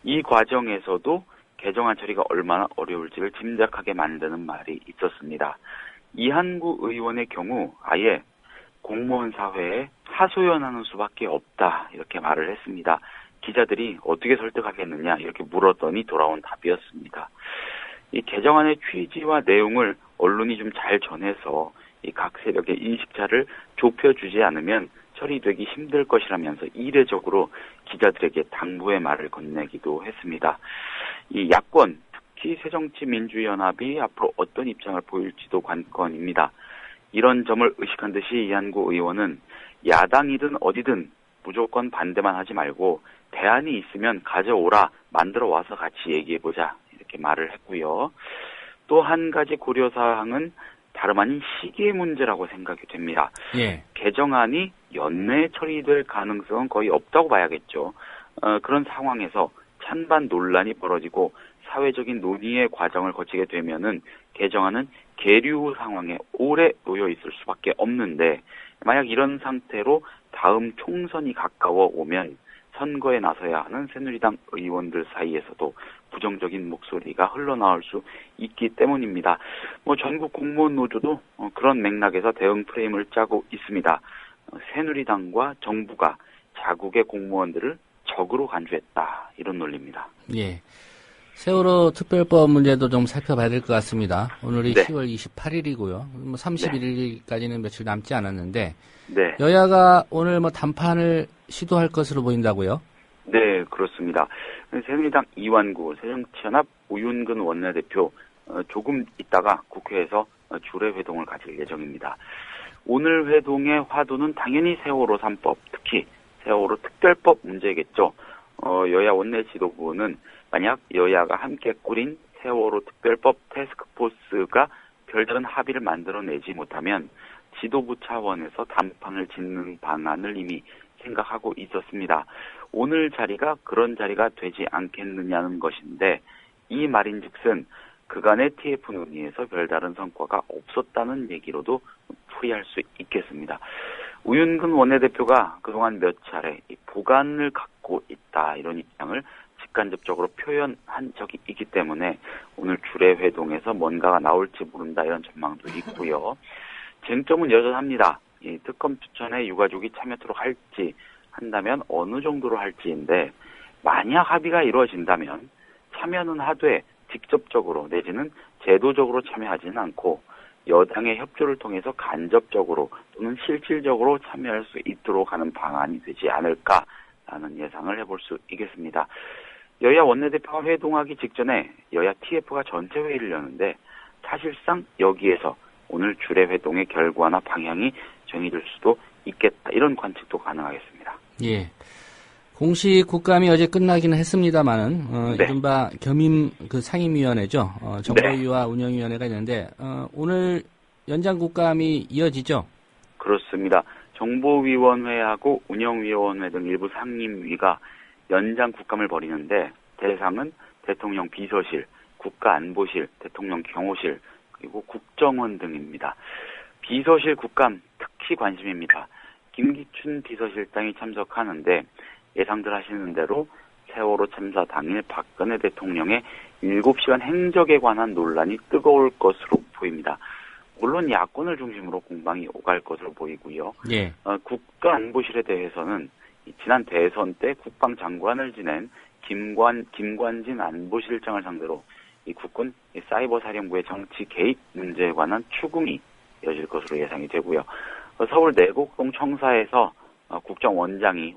이 과정에서도 개정안 처리가 얼마나 어려울지를 짐작하게 만드는 말이 있었습니다. 이한구 의원의 경우 아예 공무원 사회에 하소연하는 수밖에 없다 이렇게 말을 했습니다. 기자들이 어떻게 설득하겠느냐 이렇게 물었더니 돌아온 답이었습니다. 이 개정안의 취지와 내용을 언론이 좀 잘 전해서 이 각 세력의 인식차를 좁혀주지 않으면 처리되기 힘들 것이라면서 이례적으로 기자들에게 당부의 말을 건네기도 했습니다. 이 야권, 특히 새정치민주연합이 앞으로 어떤 입장을 보일지도 관건입니다. 이런 점을 의식한 듯이 이한구 의원은 야당이든 어디든 무조건 반대만 하지 말고 대안이 있으면 가져오라, 만들어 와서 같이 얘기해보자 이렇게 말을 했고요. 또 한 가지 고려사항은 다름 아닌 시기의 문제라고 생각이 됩니다. 예. 개정안이 연내에 처리될 가능성은 거의 없다고 봐야겠죠. 그런 상황에서 찬반 논란이 벌어지고 사회적인 논의의 과정을 거치게 되면은 개정안은 계류 상황에 오래 놓여 있을 수밖에 없는데 만약 이런 상태로 다음 총선이 가까워 오면 선거에 나서야 하는 새누리당 의원들 사이에서도 부정적인 목소리가 흘러나올 수 있기 때문입니다. 전국 공무원 노조도 그런 맥락에서 대응 프레임을 짜고 있습니다. 새누리당과 정부가 자국의 공무원들을 적으로 간주했다 이런 논리입니다. 예. 세월호 특별법 문제도 좀 살펴봐야 될 것 같습니다. 오늘이 네. 10월 28일이고요. 31일까지는 며칠 남지 않았는데 네. 여야가 오늘 단판을 시도할 것으로 보인다고요? 네, 그렇습니다. 새누리당 이완구, 새정치연합 우윤근 원내대표 조금 있다가 국회에서 주례 회동을 가질 예정입니다. 오늘 회동의 화두는 당연히 세월호 3법, 특히 세월호 특별법 문제겠죠. 여야 원내 지도부는 만약 여야가 함께 꾸린 세월호 특별법 태스크포스가 별다른 합의를 만들어내지 못하면 지도부 차원에서 단판을 짓는 방안을 이미 생각하고 있었습니다. 오늘 자리가 그런 자리가 되지 않겠느냐는 것인데 이 말인즉슨 그간의 TF 논의에서 별다른 성과가 없었다는 얘기로도 풀이할 수 있겠습니다. 우윤근 원내대표가 그동안 몇 차례 이 보관을 갖고 있다 이런 입장을 직간접적으로 표현한 적이 있기 때문에 오늘 주례 회동에서 뭔가가 나올지 모른다 이런 전망도 있고요. 쟁점은 여전합니다. 이 특검 추천에 유가족이 참여토록 할지 한다면 어느 정도로 할지인데 만약 합의가 이루어진다면 참여는 하되 직접적으로 내지는 제도적으로 참여하지는 않고 여당의 협조를 통해서 간접적으로 또는 실질적으로 참여할 수 있도록 하는 방안이 되지 않을까라는 예상을 해볼 수 있겠습니다. 여야 원내대표가 회동하기 직전에 여야 TF가 전체 회의를 여는데 사실상 여기에서 오늘 주례 회동의 결과나 방향이 정해질 수도 있겠다. 이런 관측도 가능하겠습니다. 예. 공식 국감이 어제 끝나기는 했습니다만은 네. 이른바 겸임 그 상임위원회죠. 정보위와 운영위원회가 있는데 오늘 연장 국감이 이어지죠. 그렇습니다. 정보위원회하고 운영위원회 등 일부 상임위가 연장 국감을 벌이는데 대상은 대통령 비서실, 국가안보실, 대통령 경호실, 그리고 국정원 등입니다. 비서실 국감 특히 관심입니다. 김기춘 비서실장이 참석하는데 예상들 하시는 대로 세월호 참사 당일 박근혜 대통령의 7시간 행적에 관한 논란이 뜨거울 것으로 보입니다. 물론 야권을 중심으로 공방이 오갈 것으로 보이고요. 예. 국가안보실에 대해서는 지난 대선 때 국방장관을 지낸 김관진 안보실장을 상대로 이 국군 사이버 사령부의 정치 개입 문제에 관한 추궁이 이어질 것으로 예상이 되고요. 서울 내곡동 청사에서 국정원장이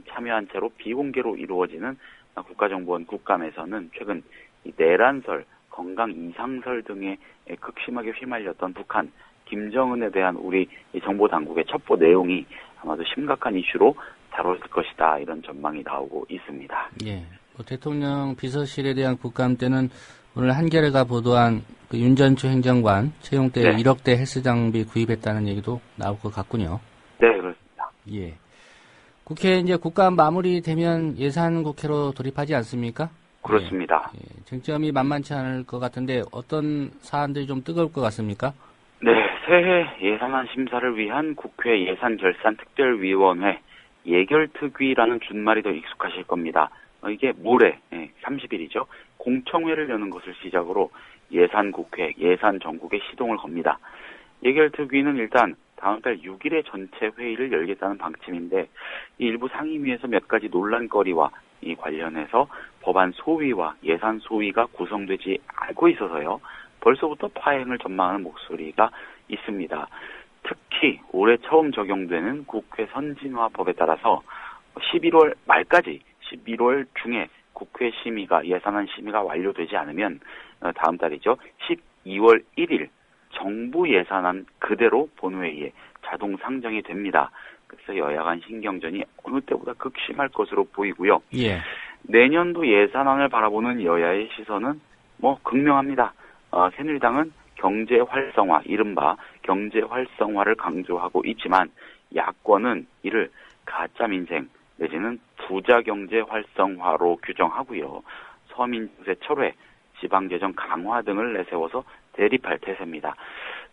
참여한 채로 비공개로 이루어지는 국가정보원 국감에서는 최근 이 내란설, 건강 이상설 등에 극심하게 휘말렸던 북한 김정은에 대한 우리 정보 당국의 첩보 내용이 아마도 심각한 이슈로 다뤄질 것이다 이런 전망이 나오고 있습니다. 예. 대통령 비서실에 대한 국감 때는 오늘 한겨레가 보도한 그 윤전추 행정관 채용 때 네. 1억대 헬스 장비 구입했다는 얘기도 나올 것 같군요. 네, 그렇습니다. 예. 국회 이제 국감 마무리되면 예산 국회로 돌입하지 않습니까? 그렇습니다. 예. 쟁점이 만만치 않을 것 같은데 어떤 사안들이 좀 뜨거울 것 같습니까? 네, 새해 예산안 심사를 위한 국회 예산결산특별위원회 예결특위라는 준말이 더 익숙하실 겁니다. 이게 모레 30일이죠. 공청회를 여는 것을 시작으로 예산국회, 예산정국에 시동을 겁니다. 예결특위는 일단 다음 달 6일에 전체 회의를 열겠다는 방침인데 이 일부 상임위에서 몇 가지 논란거리와 이 관련해서 법안 소위와 예산 소위가 구성되지 않고 있어서요. 벌써부터 파행을 전망하는 목소리가 있습니다. 특히 올해 처음 적용되는 국회 선진화법에 따라서 11월 말까지 11월 중에 국회 심의가 예산안 심의가 완료되지 않으면 다음 달이죠. 12월 1일 정부 예산안 그대로 본회의에 자동 상정이 됩니다. 그래서 여야 간 신경전이 어느 때보다 극심할 것으로 보이고요. 예. 내년도 예산안을 바라보는 여야의 시선은 극명합니다. 새누리당은 경제 활성화, 이른바 경제 활성화를 강조하고 있지만 야권은 이를 가짜 민생 내지는 부자 경제 활성화로 규정하고요. 서민 증세 철회, 지방재정 강화 등을 내세워서 대립할 태세입니다.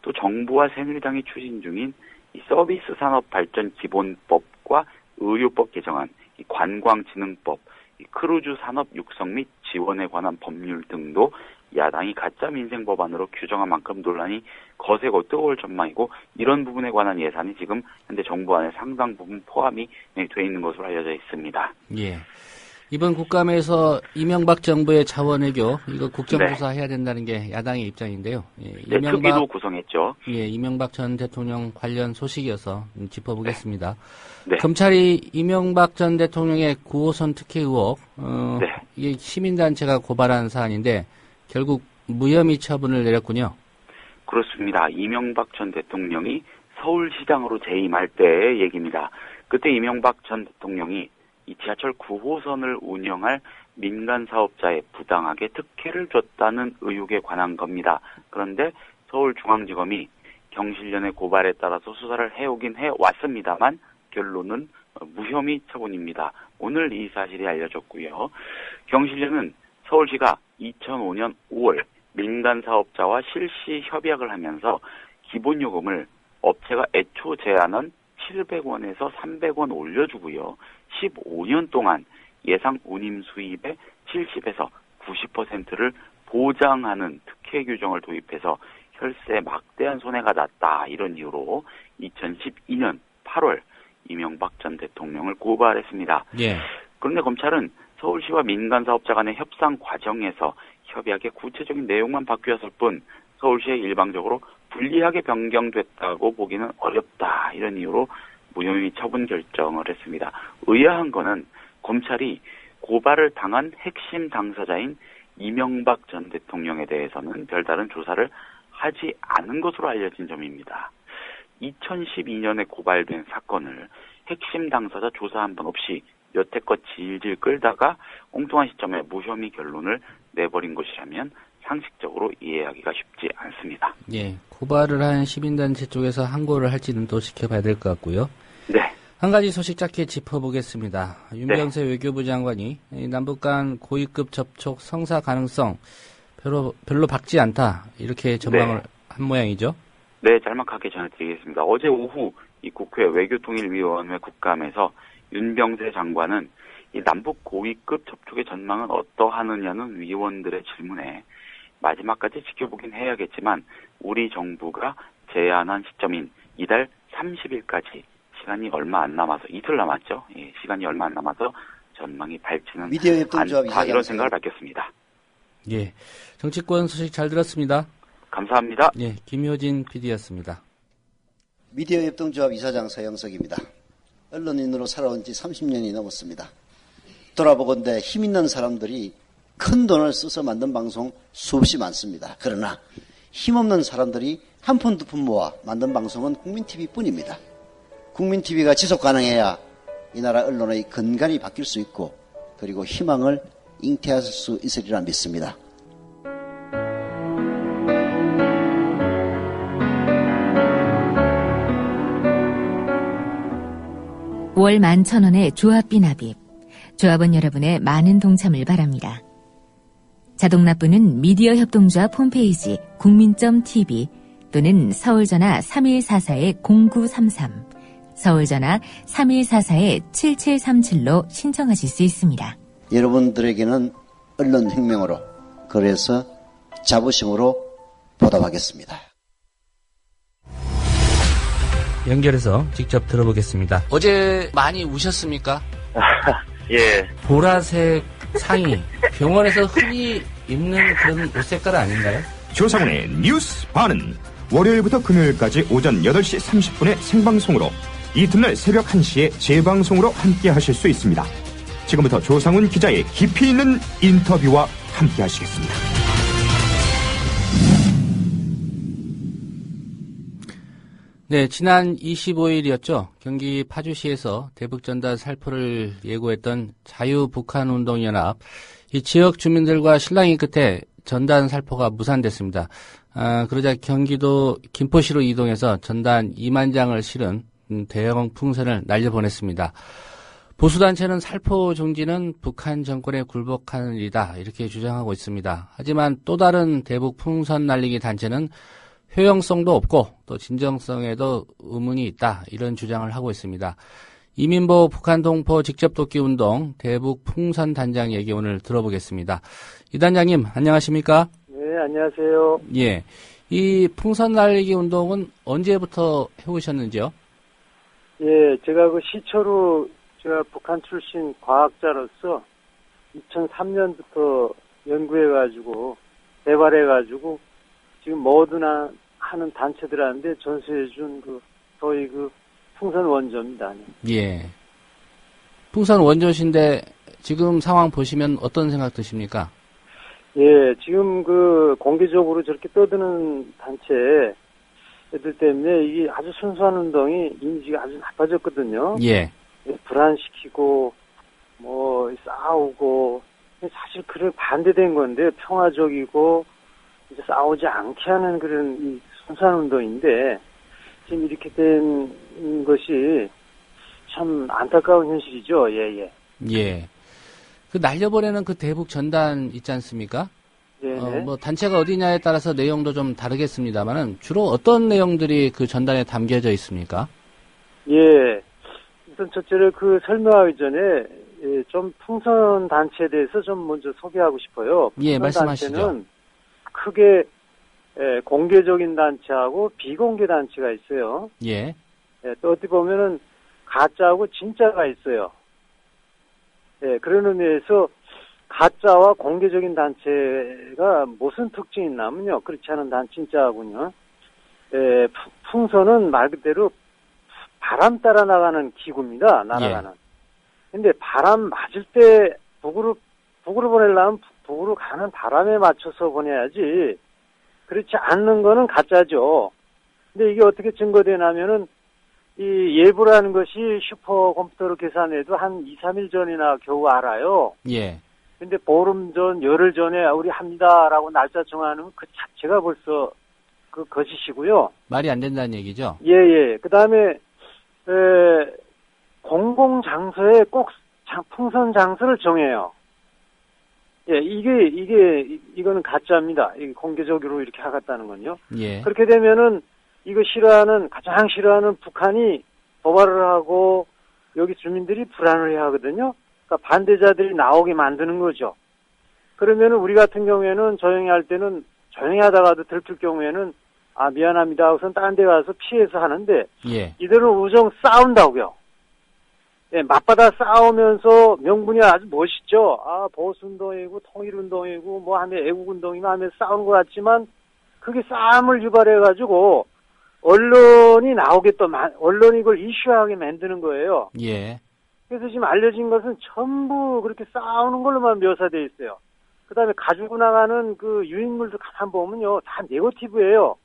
또 정부와 새누리당이 추진 중인 이 서비스 산업 발전 기본법과 의료법 개정안, 이 관광진흥법, 이 크루즈 산업 육성 및 지원에 관한 법률 등도 야당이 가짜 민생 법안으로 규정한 만큼 논란이 거세고 뜨거울 전망이고 이런 부분에 관한 예산이 지금 현재 정부 안에 상당 부분 포함이 돼 있는 것으로 알려져 있습니다. 예. 이번 국감에서 이명박 정부의 자원외교 이거 국정조사 해야 된다는 게 야당의 입장인데요. 예, 특위도 구성했죠. 예, 이명박 전 대통령 관련 소식이어서 짚어보겠습니다. 네. 검찰이 이명박 전 대통령의 9호선 특혜 의혹, 이게 시민단체가 고발한 사안인데 결국 무혐의 처분을 내렸군요. 그렇습니다. 이명박 전 대통령이 서울시장으로 재임할 때의 얘기입니다. 그때 이명박 전 대통령이 이 지하철 9호선을 운영할 민간 사업자에 부당하게 특혜를 줬다는 의혹에 관한 겁니다. 그런데 서울중앙지검이 경실련의 고발에 따라서 수사를 해오긴 해왔습니다만 결론은 무혐의 처분입니다. 오늘 이 사실이 알려졌고요. 경실련은 서울시가 2005년 5월 민간 사업자와 실시 협약을 하면서 기본요금을 업체가 애초 제안한 700원에서 300원 올려주고요. 15년 동안 예상 운임 수입의 70에서 90%를 보장하는 특혜 규정을 도입해서 혈세에 막대한 손해가 났다. 이런 이유로 2012년 8월 이명박 전 대통령을 고발했습니다. 예. 그런데 검찰은 서울시와 민간 사업자 간의 협상 과정에서 협약의 구체적인 내용만 바뀌었을 뿐 서울시에 일방적으로 불리하게 변경됐다고 보기는 어렵다. 이런 이유로 무혐의 처분 결정을 했습니다. 의아한 거는 검찰이 고발을 당한 핵심 당사자인 이명박 전 대통령에 대해서는 별다른 조사를 하지 않은 것으로 알려진 점입니다. 2012년에 고발된 사건을 핵심 당사자 조사 한 번 없이 여태껏 질질 끌다가 엉뚱한 시점에 무혐의 결론을 내버린 것이라면 상식적으로 이해하기가 쉽지 않습니다. 예, 고발을 한 시민단체 쪽에서 항고를 할지는 또 지켜봐야 될 것 같고요. 네. 한 가지 소식 짧게 짚어보겠습니다. 윤병세 외교부 장관이 남북 간 고위급 접촉 성사 가능성 별로 밝지 않다 이렇게 전망을 한 모양이죠. 네, 짤막하게 전해드리겠습니다. 어제 오후 이 국회 외교통일위원회 국감에서 윤병세 장관은 이 남북 고위급 접촉의 전망은 어떠하느냐는 위원들의 질문에 마지막까지 지켜보긴 해야겠지만 우리 정부가 제안한 시점인 이달 30일까지 시간이 얼마 안 남아서 이틀 남았죠. 예, 시간이 얼마 안 남아서 전망이 밝지는 않다 이런 생각을 밝혔습니다. 예, 정치권 소식 잘 들었습니다. 감사합니다. 예, 김효진 PD였습니다. 미디어 협동조합 이사장 서영석입니다. 언론인으로 살아온 지 30년이 넘었습니다. 돌아보건대 힘 있는 사람들이 큰 돈을 써서 만든 방송 수없이 많습니다. 그러나 힘없는 사람들이 한 푼 두 푼 모아 만든 방송은 국민TV뿐입니다. 국민TV가 지속 가능해야 이 나라 언론의 근간이 바뀔 수 있고 그리고 희망을 잉태할 수 있으리라 믿습니다. 월 11,000원의 조합비 납입. 조합원 여러분의 많은 동참을 바랍니다. 자동납부는 미디어 협동조합 홈페이지 국민.tv 또는 서울전화 3144-0933, 서울전화 3144-7737로 신청하실 수 있습니다. 여러분들에게는 언론혁명으로, 그래서 자부심으로 보답하겠습니다. 연결해서 직접 들어보겠습니다. 어제 많이 우셨습니까? 예. 보라색 상의, 병원에서 흔히 입는 그런 옷 색깔 아닌가요? 조상훈의 뉴스 반은 월요일부터 금요일까지 오전 8시 30분에 생방송으로 이튿날 새벽 1시에 재방송으로 함께 하실 수 있습니다. 지금부터 조상훈 기자의 깊이 있는 인터뷰와 함께 하시겠습니다. 네, 지난 25일이었죠. 경기 파주시에서 대북전단 살포를 예고했던 자유북한운동연합, 이 지역 주민들과 실랑이 끝에 전단 살포가 무산됐습니다. 그러자 경기도 김포시로 이동해서 전단 2만 장을 실은 대형 풍선을 날려보냈습니다. 보수단체는 살포 중지는 북한 정권에 굴복하는 일이다 이렇게 주장하고 있습니다. 하지만 또 다른 대북 풍선 날리기 단체는 효용성도 없고 또 진정성에도 의문이 있다 이런 주장을 하고 있습니다. 이민보 북한 동포 직접 돕기 운동 대북 풍선 단장 얘기 오늘 들어보겠습니다. 이 단장님 안녕하십니까? 네, 안녕하세요. 예, 이 풍선 날리기 운동은 언제부터 해오셨는지요? 예, 제가 그 시초로 제가 북한 출신 과학자로서 2003년부터 연구해가지고 개발해가지고 지금 뭐든 하는 단체들한테 전수해준 저희 풍선 원조입니다. 예. 풍선 원조신데 지금 상황 보시면 어떤 생각 드십니까? 예, 지금 공개적으로 저렇게 떠드는 단체 애들 때문에 이게 아주 순수한 운동이 이미지가 아주 나빠졌거든요. 예. 불안시키고 싸우고 사실 그런 반대된 건데 평화적이고 이제 싸우지 않게 하는 그런 이 순수한 운동인데 지금 이렇게 된 것이 참 안타까운 현실이죠. 예. 예. 날려보내는 대북 전단 있지 않습니까? 예. 단체가 어디냐에 따라서 내용도 좀 다르겠습니다만은 주로 어떤 내용들이 전단에 담겨져 있습니까? 예. 우선 첫째로 설명하기 전에 좀 풍선 단체에 대해서 좀 먼저 소개하고 싶어요. 예, 말씀하시죠. 단체는 크게 공개적인 단체하고 비공개 단체가 있어요. 예. 또 어떻게 보면은 가짜하고 진짜가 있어요. 예, 그런 의미에서 가짜와 공개적인 단체가 무슨 특징이 있냐면요. 그렇지 않은 진짜하군요. 풍선은 말 그대로 바람 따라 나가는 기구입니다. 날아가는. 예. 근데 바람 맞을 때 북으로 보내려면 북으로 가는 바람에 맞춰서 보내야지. 그렇지 않는 거는 가짜죠. 근데 이게 어떻게 증거되냐면은 이 예보라는 것이 슈퍼컴퓨터로 계산해도 한 2, 3일 전이나 겨우 알아요. 예. 근데 보름 전, 열흘 전에 우리 합니다라고 날짜 정하는 그 자체가 벌써 거짓이고요. 말이 안 된다는 얘기죠? 예. 그 다음에, 공공장소에 꼭 풍선 장소를 정해요. 예, 이거는 가짜입니다. 공개적으로 이렇게 하겠다는 건요. 예. 그렇게 되면은, 가장 싫어하는 북한이 도발을 하고, 여기 주민들이 불안을 해야 하거든요. 그러니까 반대자들이 나오게 만드는 거죠. 그러면은 우리 같은 경우에는 조용히 할 때는, 조용히 하다가도 들킬 경우에는, 미안합니다. 우선 딴 데 가서 피해서 하는데, 예. 이들은 우정 싸운다고요. 예, 맞받아 싸우면서 명분이 아주 멋있죠. 보수운동이고, 통일운동이고, 하면 애국운동이면 하면서 싸우는 것 같지만, 그게 싸움을 유발해가지고, 언론이 나오게 언론이 이걸 이슈하게 만드는 거예요. 예. 그래서 지금 알려진 것은 전부 그렇게 싸우는 걸로만 묘사되어 있어요. 그 다음에 가지고 나가는 유인물도 가만 보면요. 다 네거티브예요.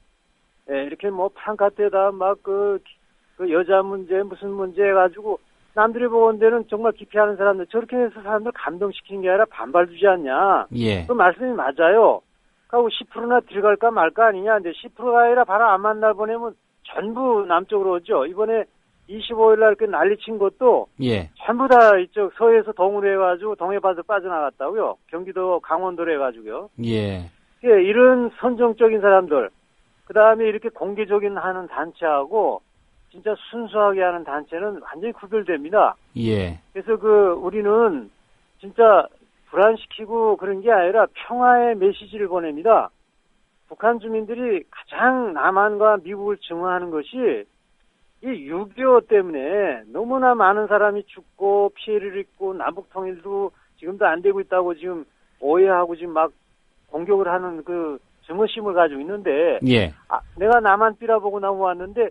예, 이렇게 프랑카트에다 여자 문제, 무슨 문제 해가지고, 남들이 보건대는 정말 기피하는 사람들, 저렇게 해서 사람들 감동시키는 게 아니라 반발 주지 않냐. 예. 그 말씀이 맞아요. 하고 10%나 들어갈까 말까 아니냐. 근데 10%가 아니라 바로 암만 날 보내면 전부 남쪽으로 오죠. 이번에 25일 날 난리친 것도 예. 전부 다 이쪽 서해에서 동으로 해가지고 동해바다 빠져나갔다고요. 경기도 강원도로 해가지고요. 예. 예, 이런 선정적인 사람들, 그 다음에 이렇게 공개적인 하는 단체하고 진짜 순수하게 하는 단체는 완전히 구별됩니다. 예. 그래서 우리는 진짜 불안시키고 그런 게 아니라 평화의 메시지를 보냅니다. 북한 주민들이 가장 남한과 미국을 증오하는 것이 이 6.25 때문에 너무나 많은 사람이 죽고 피해를 입고 남북 통일도 지금도 안 되고 있다고 지금 오해하고 지금 막 공격을 하는 증오심을 가지고 있는데 예. 내가 남한 삐라 보고 나왔는데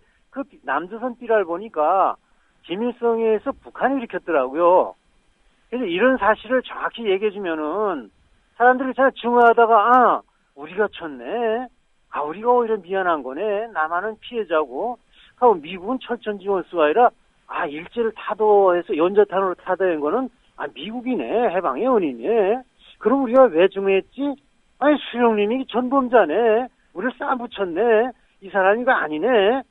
남조선 삐라를 보니까 김일성에서 북한이 일으켰더라고요. 그래서 이런 사실을 정확히 얘기해주면은 사람들이 잘 증오하다가 우리가 쳤네. 우리가 오히려 미안한 거네. 남한은 피해자고. 하고 미국은 철천지원수가 아니라 일제를 타도해서 연자탄으로 타도한 거는 미국이네. 해방의 원인이네. 그럼 우리가 왜 증오했지? 수령님이 전범자네. 우리를 싸움 붙였네. 이 사람이가 아니네.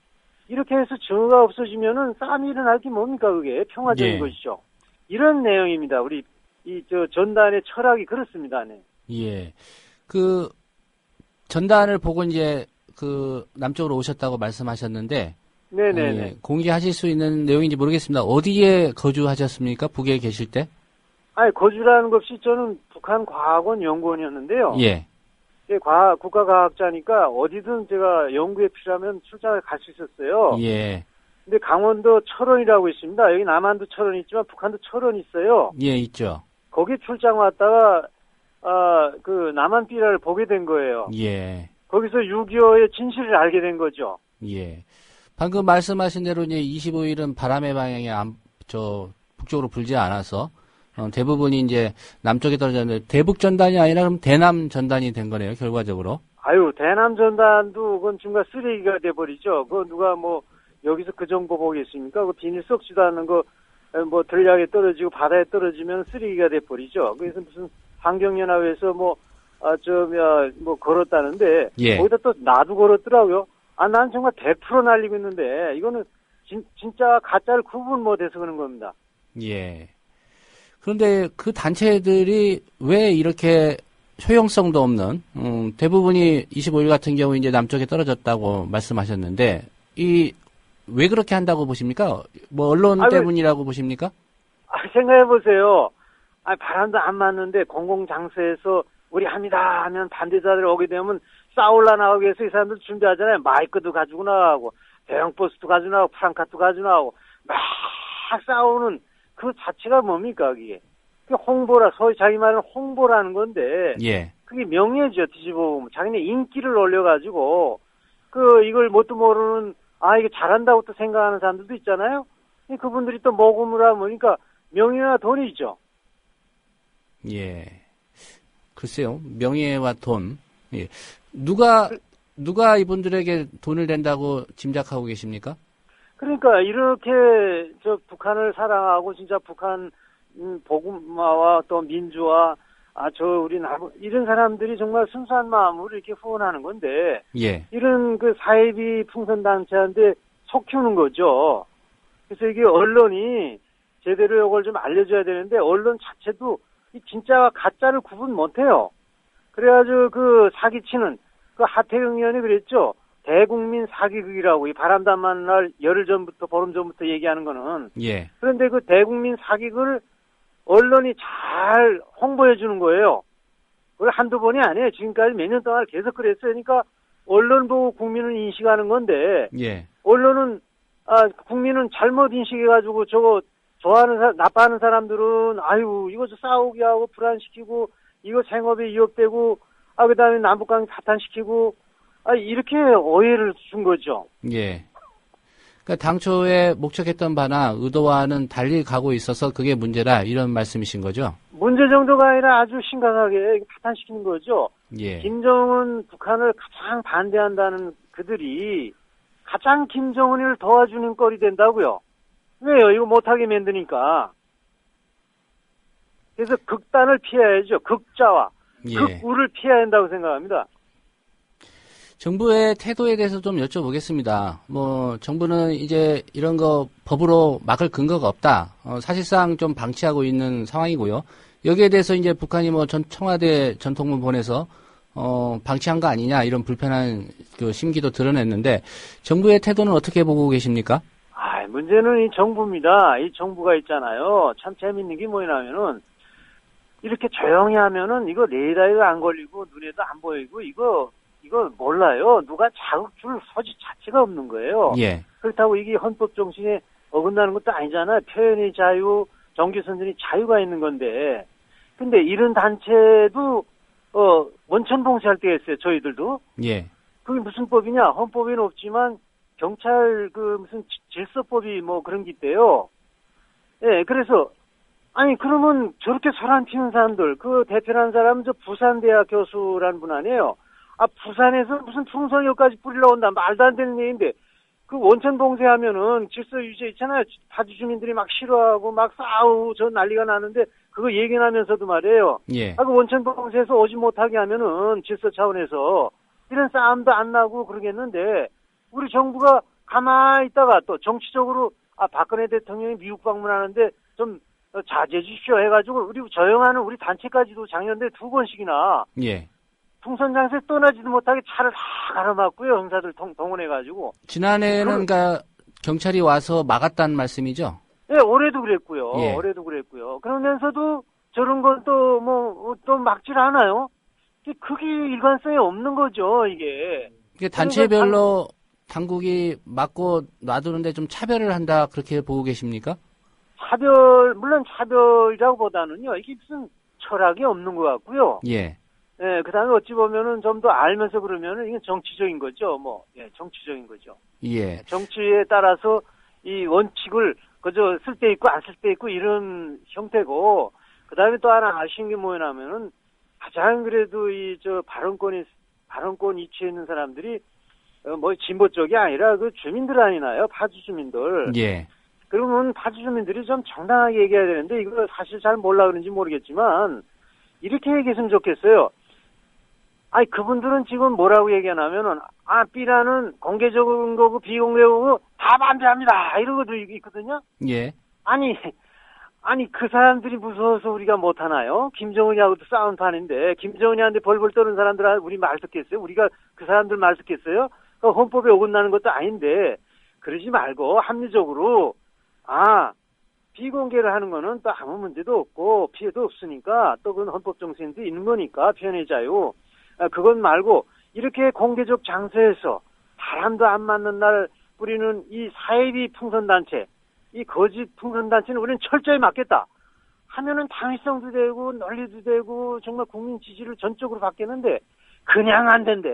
이렇게 해서 증오가 없어지면은 싸움이 일어날 게 뭡니까 그게 평화적인 예. 것이죠. 이런 내용입니다. 우리 전단의 철학이 그렇습니다. 네. 예. 전단을 보고 이제 남쪽으로 오셨다고 말씀하셨는데 네네네. 공개하실 수 있는 내용인지 모르겠습니다. 어디에 거주하셨습니까? 북에 계실 때? 거주라는 것이 저는 북한 과학원 연구원이었는데요. 예. 예, 국가과학자니까 어디든 제가 연구에 필요하면 출장을 갈 수 있었어요. 예. 근데 강원도 철원이라고 있습니다. 여기 남한도 철원이 있지만 북한도 철원이 있어요. 예, 있죠. 거기 출장 왔다가 그 남한 삐라를 보게 된 거예요. 예. 거기서 6.25의 진실을 알게 된 거죠. 예. 방금 말씀하신 대로 이제 25일은 바람의 방향이 북쪽으로 불지 않아서 대부분이 이제 남쪽에 떨어졌는데 대북 전단이 아니라 그럼 대남 전단이 된 거네요, 결과적으로. 아유, 대남 전단도 그건 중간 쓰레기가 돼버리죠. 그거 누가 뭐 여기서 그 정보 보겠습니까? 그 비닐 썩지도 않는 거 뭐 들녘에 떨어지고 바다에 떨어지면 쓰레기가 돼버리죠. 그래서 무슨 환경연합에서 뭐 걸었다는데 예. 거기다 또 나도 걸었더라고요. 난 정말 100% 날리고 있는데 이거는 진짜 가짜를 구분 못해서 그런 겁니다. 예. 그런데 그 단체들이 왜 이렇게 효용성도 없는, 대부분이 25일 같은 경우 이제 남쪽에 떨어졌다고 말씀하셨는데, 왜 그렇게 한다고 보십니까? 뭐, 언론 때문이라고 보십니까? 생각해보세요. 바람도 안 맞는데 공공장소에서 우리 합니다 하면 반대자들 오게 되면 싸울라 나오기 위해서 이 사람들 준비하잖아요. 마이크도 가지고 나가고, 대형버스도 가지고 나가고, 프랑카도 가지고 나가고, 막 싸우는 그 자체가 뭡니까, 그게? 그게 소위 자기 말은 홍보라는 건데, 예. 그게 명예죠, 뒤집어보면. 자기네 인기를 올려가지고, 이걸 뭣도 모르는, 이게 잘한다고 또 생각하는 사람들도 있잖아요? 그분들이 또 모금을 하면, 그러니까, 명예와 돈이죠. 예. 글쎄요, 명예와 돈. 예. 누가 이분들에게 돈을 낸다고 짐작하고 계십니까? 그러니까, 이렇게, 북한을 사랑하고, 진짜 북한, 복음화와 또 민주화, 이런 사람들이 정말 순수한 마음으로 이렇게 후원하는 건데, 예. 이런 그 사회비 풍선단체한테 속 키우는 거죠. 그래서 이게 언론이 제대로 이걸 좀 알려줘야 되는데, 언론 자체도 이 진짜와 가짜를 구분 못해요. 그래가지고 그 사기치는, 하태경 의원이 그랬죠. 대국민 사기극이라고, 이 바람도 안 맞는 날 열흘 전부터, 보름 전부터 얘기하는 거는. 예. 그런데 그 대국민 사기극을 언론이 잘 홍보해 주는 거예요. 그걸 한두 번이 아니에요. 지금까지 몇 년 동안 계속 그랬어요. 그러니까 언론 보고 국민을 인식하는 건데, 예. 언론은 국민은 잘못 인식해가지고 저거 나빠하는 사람들은 이거 싸우게 하고 불안시키고 이거 생업에 위협되고 그다음에 남북관계 파탄시키고 이렇게 오해를 준 거죠. 예. 그러니까 당초에 목적했던 바나 의도와는 달리 가고 있어서 그게 문제라 이런 말씀이신 거죠? 문제 정도가 아니라 아주 심각하게 파탄시키는 거죠. 예. 김정은 북한을 가장 반대한다는 그들이 가장 김정은을 도와주는 꼴이 된다고요. 왜요? 이거 못하게 만드니까. 그래서 극단을 피해야죠. 극자와 예. 극우를 피해야 한다고 생각합니다. 정부의 태도에 대해서 좀 여쭤보겠습니다. 정부는 이제 이런 거 법으로 막을 근거가 없다. 사실상 좀 방치하고 있는 상황이고요. 여기에 대해서 이제 북한이 청와대 전통문 보내서, 방치한 거 아니냐, 이런 불편한 심기도 드러냈는데, 정부의 태도는 어떻게 보고 계십니까? 문제는 이 정부입니다. 이 정부가 있잖아요. 참 재밌는 게 뭐냐면은, 이렇게 조용히 하면은 이거 레이더에도 안 걸리고 눈에도 안 보이고 이거 몰라요. 누가 자극 줄 소지 자체가 없는 거예요. 예. 그렇다고 이게 헌법 정신에 어긋나는 것도 아니잖아요. 표현의 자유, 종교선전의 자유가 있는 건데. 근데 이런 단체도 원천 봉쇄할 때가 있어요. 저희들도. 예. 그게 무슨 법이냐? 헌법에는 없지만 경찰 무슨 질서법이 그런 게 있대요. 예, 그래서 그러면 저렇게 소란 피는 사람들, 그 대표라는 사람은 부산대학 교수라는 분 아니에요? 부산에서 무슨 풍선효까지 뿌리러 온다. 말도 안 되는 얘기인데, 그 원천 봉쇄하면은 질서 유지 있잖아요. 파주 주민들이 막 싫어하고 막 싸우고 저 난리가 나는데, 그거 얘기하면서도 말이에요. 예. 그 원천 봉쇄해서 오지 못하게 하면은 질서 차원에서 이런 싸움도 안 나고 그러겠는데, 우리 정부가 가만히 있다가 또 정치적으로, 박근혜 대통령이 미국 방문하는데 좀 자제해 주십시오 해가지고, 우리 저용하는 우리 단체까지도 작년에 2번씩이나. 예. 풍선장소에 떠나지도 못하게 차를 다 가로막고요. 형사들 동원해가지고. 지난해에는 경찰이 와서 막았다는 말씀이죠? 예, 올해도 그랬고요. 예. 올해도 그랬고요. 그러면서도 저런 건 또 막질 않아요. 그게 일관성이 없는 거죠, 이게. 단체별로 당국이 막고 놔두는데 좀 차별을 한다, 그렇게 보고 계십니까? 물론 차별이라고 보다는요, 이게 무슨 철학이 없는 것 같고요. 예. 예, 그 다음에 어찌 보면은 좀 더 알면서 그러면은 이건 정치적인 거죠. 정치적인 거죠. 예. 정치에 따라서 이 원칙을 그저 쓸 때 있고 안 쓸 때 있고 이런 형태고, 그 다음에 또 하나 아쉬운 게 뭐냐면은 가장 그래도 발언권 이치에 있는 사람들이 진보 쪽이 아니라 그 주민들 아니나요? 파주 주민들. 예. 그러면 파주 주민들이 좀 정당하게 얘기해야 되는데 이거 사실 잘 몰라 그런지 모르겠지만 이렇게 얘기했으면 좋겠어요. 아니 그분들은 지금 뭐라고 얘기하냐면은 B라는 공개적인 거고 비공개적이고 다 반대합니다. 이런 것도 있거든요. 예. 아니 그 사람들이 무서워서 우리가 못하나요? 김정은이하고도 싸운 판인데 김정은이한테 벌벌 떠는 사람들 우리 말 듣겠어요? 우리가 그 사람들 말 듣겠어요? 그 헌법에 어긋나는 것도 아닌데 그러지 말고 합리적으로 비공개를 하는 거는 또 아무 문제도 없고 피해도 없으니까 또 그건 헌법 정신도 있는 거니까 표현의 자유. 그건 말고 이렇게 공개적 장소에서 사람도 안 맞는 날 뿌리는 이 사회비 풍선단체, 이 거짓 풍선단체는 우리는 철저히 막겠다 하면은 당위성도 되고 논리도 되고 정말 국민 지지를 전적으로 받겠는데 그냥 안 된대.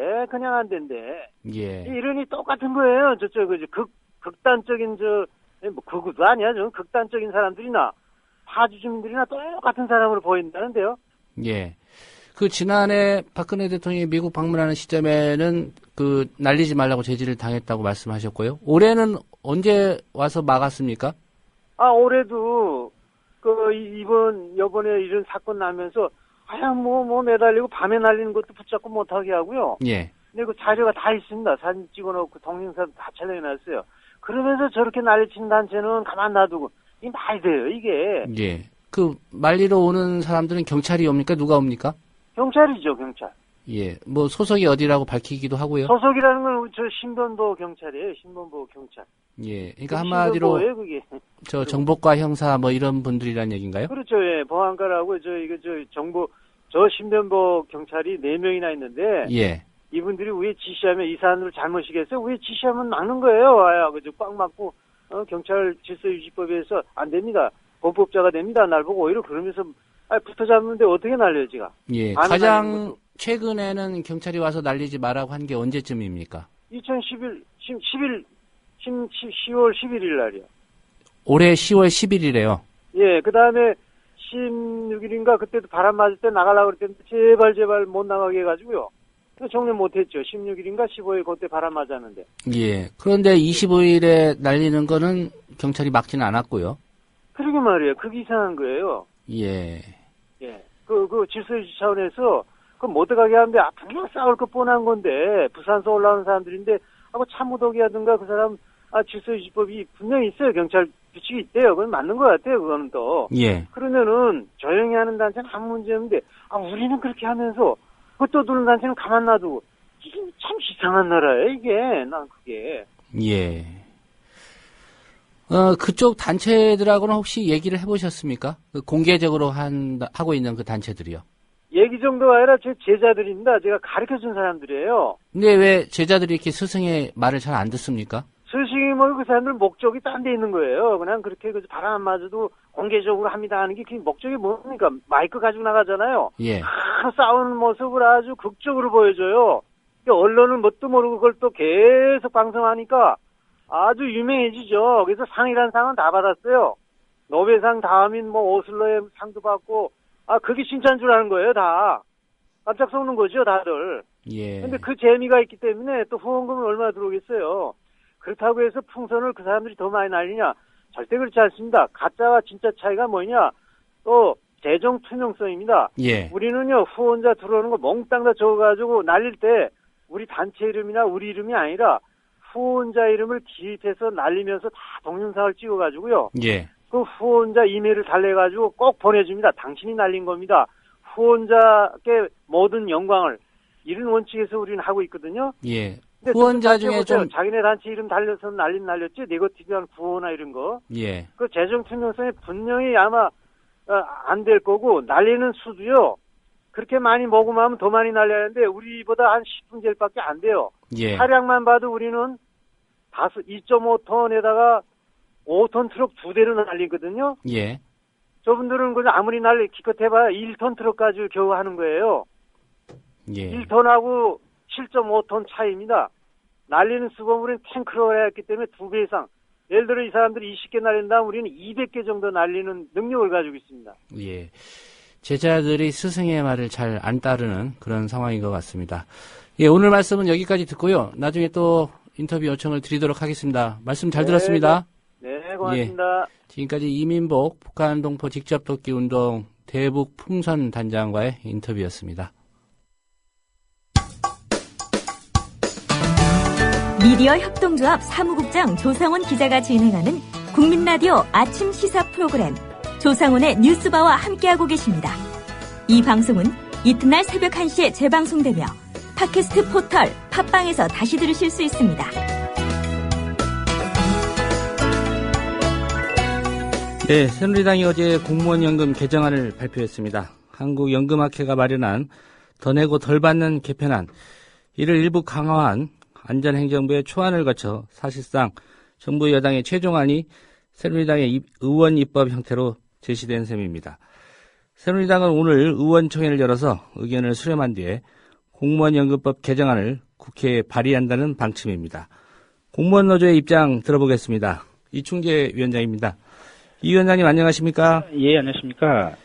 예. 이론이 똑같은 거예요. 극단적인 극우도 아니야. 좀 극단적인 사람들이나 파주 주민들이나 똑같은 사람으로 보인다는데요. 예. 지난해 박근혜 대통령이 미국 방문하는 시점에는 날리지 말라고 제지를 당했다고 말씀하셨고요. 올해는 언제 와서 막았습니까? 올해도 이번에 이런 사건 나면서 매달리고 밤에 날리는 것도 붙잡고 못하게 하고요. 예. 근데 그 자료가 다 있습니다. 사진 찍어놓고 동영상 다 촬영해놨어요. 그러면서 저렇게 난리친 단체는 가만 놔두고 이게 말이 돼요, 이게. 예. 말리러 오는 사람들은 경찰이 옵니까? 누가 옵니까? 경찰이죠, 경찰. 예. 소속이 어디라고 밝히기도 하고요. 소속이라는 건 신변보호 경찰이에요, 신변보호 경찰. 예. 그러니까 한마디로 그게. 정보과 형사 이런 분들이란 얘기인가요? 그렇죠, 예. 보안과라고 신변보호 경찰이 4명이나 있는데. 예. 이분들이 왜 지시하면 이 사람들 잘못이겠어요? 왜 지시하면 막는 거예요? 꽉 막고, 경찰 질서유지법에서 안 됩니다. 범법자가 됩니다. 날 보고 오히려 그러면서, 붙어 잡는데 어떻게 날려요, 지가? 예. 가장 최근에는 경찰이 와서 날리지 말라고 한 게 언제쯤입니까? 10월 11일 날이요. 올해 10월 11일에요. 예, 그 다음에 16일인가 그때도 바람 맞을 때 나가려고 그랬는데 제발 못 나가게 해가지고요. 정리 못했죠. 16일인가 15일 그때 바람 맞았는데. 예. 그런데 25일에 날리는 거는 경찰이 막지는 않았고요. 그러게 말이에요. 그게 이상한 거예요. 예. 예. 질서유지 차원에서 못 들어가게 하는데 분명 싸울 거 뻔한 건데 부산서 올라오는 사람들인데 참무더기 하든가 그 사람 질서유지법이 분명히 있어요. 경찰 규칙이 있대요. 그건 맞는 것 같아요. 그거는 또. 예. 그러면은 조용히 하는 단체는 아무 문제 없는데 우리는 그렇게 하면서 그것도 두는 단체는 가만 놔두고 이게 참 이상한 나라예요. 이게 난 그게. 예. 그쪽 단체들하고는 혹시 얘기를 해보셨습니까? 공개적으로 하고 있는 그 단체들이요. 얘기 정도가 아니라 제 제자들입니다. 제가 가르쳐준 사람들이에요. 근데 왜 제자들이 이렇게 스승의 말을 잘 안 듣습니까? 스승이 그 사람들 목적이 딴 데 있는 거예요. 그냥 그렇게 바람 안 맞아도 공개적으로 합니다 하는 게 그 목적이 뭡니까? 마이크 가지고 나가잖아요. 예. 싸우는 모습을 아주 극적으로 보여줘요. 언론은 뭣도 모르고 그걸 또 계속 방송하니까 아주 유명해지죠. 그래서 상이란 상은 다 받았어요. 노벨상 다음인 오슬로의 상도 받고 그게 진짜인 줄 아는 거예요, 다. 깜짝 속는 거죠, 다들. 예. 근데 그 재미가 있기 때문에 또 후원금은 얼마나 들어오겠어요. 그렇다고 해서 풍선을 그 사람들이 더 많이 날리냐? 절대 그렇지 않습니다. 가짜와 진짜 차이가 뭐냐? 또 재정 투명성입니다. 예. 우리는요, 후원자 들어오는 거 몽땅 다 적어가지고 날릴 때 우리 단체 이름이나 우리 이름이 아니라 후원자 이름을 기입해서 날리면서 다 동영상을 찍어가지고요. 예. 그 후원자 이메일을 달래가지고 꼭 보내줍니다. 당신이 날린 겁니다. 후원자께 모든 영광을 이런 원칙에서 우리는 하고 있거든요. 예. 후원자 중에 좀 자기네 단체 이름 달려서 날렸지. 네거티브한 구호나 이런 거. 예. 그 재정 투명성이 분명히 아마 안 될 거고 날리는 수도요. 그렇게 많이 모금하면 더 많이 날려야 하는데 우리보다 한 10분의 1밖에 안 돼요. 예. 차량만 봐도 우리는 2.5톤에다가 5톤 트럭 2대로 날리거든요. 예. 저분들은 그냥 아무리 기껏 해봐야 1톤 트럭까지 겨우 하는 거예요. 예. 1톤하고 7.5톤 차이입니다. 날리는 수거물은 탱크로 해야 했기 때문에 2배 이상. 예를 들어 이 사람들이 20개 날린다면 우리는 200개 정도 날리는 능력을 가지고 있습니다. 예. 제자들이 스승의 말을 잘 안 따르는 그런 상황인 것 같습니다. 예, 오늘 말씀은 여기까지 듣고요. 나중에 또 인터뷰 요청을 드리도록 하겠습니다. 말씀 잘 들었습니다. 네, 고맙습니다. 예, 지금까지 이민복 북한 동포 직접 돕기 운동 대북 풍선 단장과의 인터뷰였습니다. 미디어 협동조합 사무국장 조상훈 기자가 진행하는 국민라디오 아침 시사 프로그램 조상훈의 뉴스바와 함께하고 계십니다. 이 방송은 이튿날 새벽 1시에 재방송되며 팟캐스트 포털 팟빵에서 다시 들으실 수 있습니다. 네, 새누리당이 어제 공무원연금 개정안을 발표했습니다. 한국연금학회가 마련한 더 내고 덜 받는 개편안, 이를 일부 강화한 안전행정부의 초안을 거쳐 사실상 정부 여당의 최종안이 새누리당의 의원 입법 형태로 제시된 셈입니다. 새누리당은 오늘 의원총회를 열어서 의견을 수렴한 뒤에 공무원연금법 개정안을 국회에 발의한다는 방침입니다. 공무원노조의 입장 들어보겠습니다. 이충재 위원장입니다. 이 위원장님 안녕하십니까? 예, 안녕하십니까?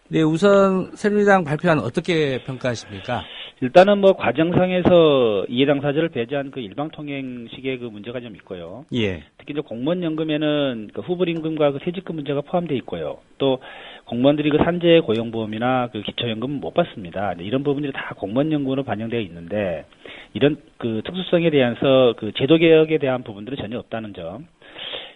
네, 우선 새누리당 발표안 어떻게 평가하십니까? 일단은 뭐 과정상에서 이해당사자를 배제한 그 일방통행식의 그 문제가 좀 있고요. 예. 특히 이제 공무원연금에는 그 후불임금과 그 퇴직금 문제가 포함되어 있고요. 또 공무원들이 그 산재 고용보험이나 그 기초연금은 못 받습니다. 이런 부분들이 다 공무원연금으로 반영되어 있는데 이런 그 특수성에 대해서 그 제도 개혁에 대한 부분들은 전혀 없다는 점.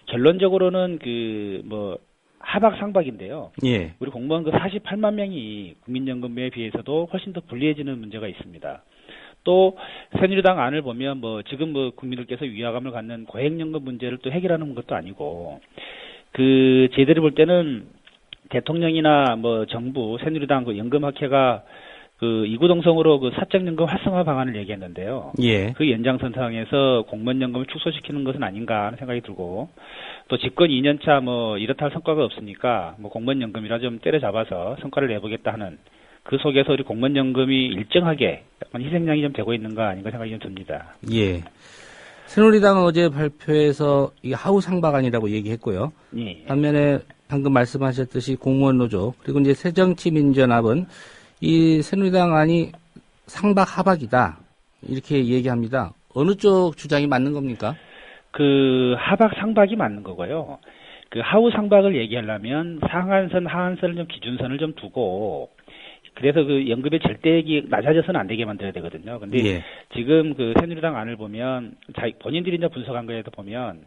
결론적으로는 그 뭐 하박 상박인데요. 예. 우리 공무원 그 48만 명이 국민연금에 비해서도 훨씬 더 불리해지는 문제가 있습니다. 또 새누리당 안을 보면 뭐 지금 뭐 국민들께서 위화감을 갖는 고액연금 문제를 또 해결하는 것도 아니고 그 제대로 볼 때는 대통령이나 뭐 정부 새누리당 그 연금학회가 그 이구동성으로 그 사적연금 활성화 방안을 얘기했는데요. 예. 그 연장선상에서 공무원연금을 축소시키는 것은 아닌가 하는 생각이 들고 또 집권 2년차 뭐 이렇다 할 성과가 없으니까 뭐 공무원연금이라 좀 때려잡아서 성과를 내보겠다 하는 그 속에서 우리 공무원연금이 일정하게 약간 희생양이 좀 되고 있는가 아닌가 생각이 좀 듭니다. 예. 새누리당은 어제 발표에서 이게 하우상박안이라고 얘기했고요. 예. 반면에 방금 말씀하셨듯이 공무원노조 그리고 이제 새정치민주연합은 이 새누리당 안이 상박하박이다 이렇게 얘기합니다. 어느 쪽 주장이 맞는 겁니까? 그 하박 상박이 맞는 거고요. 그 하우 상박을 얘기하려면 상한선 하한선을 좀 기준선을 좀 두고 그래서 그 연금의 절대액이 낮아져서는 안 되게 만들어야 되거든요. 근데 예. 지금 그 새누리당 안을 보면 본인들이 이제 분석한 거에도 보면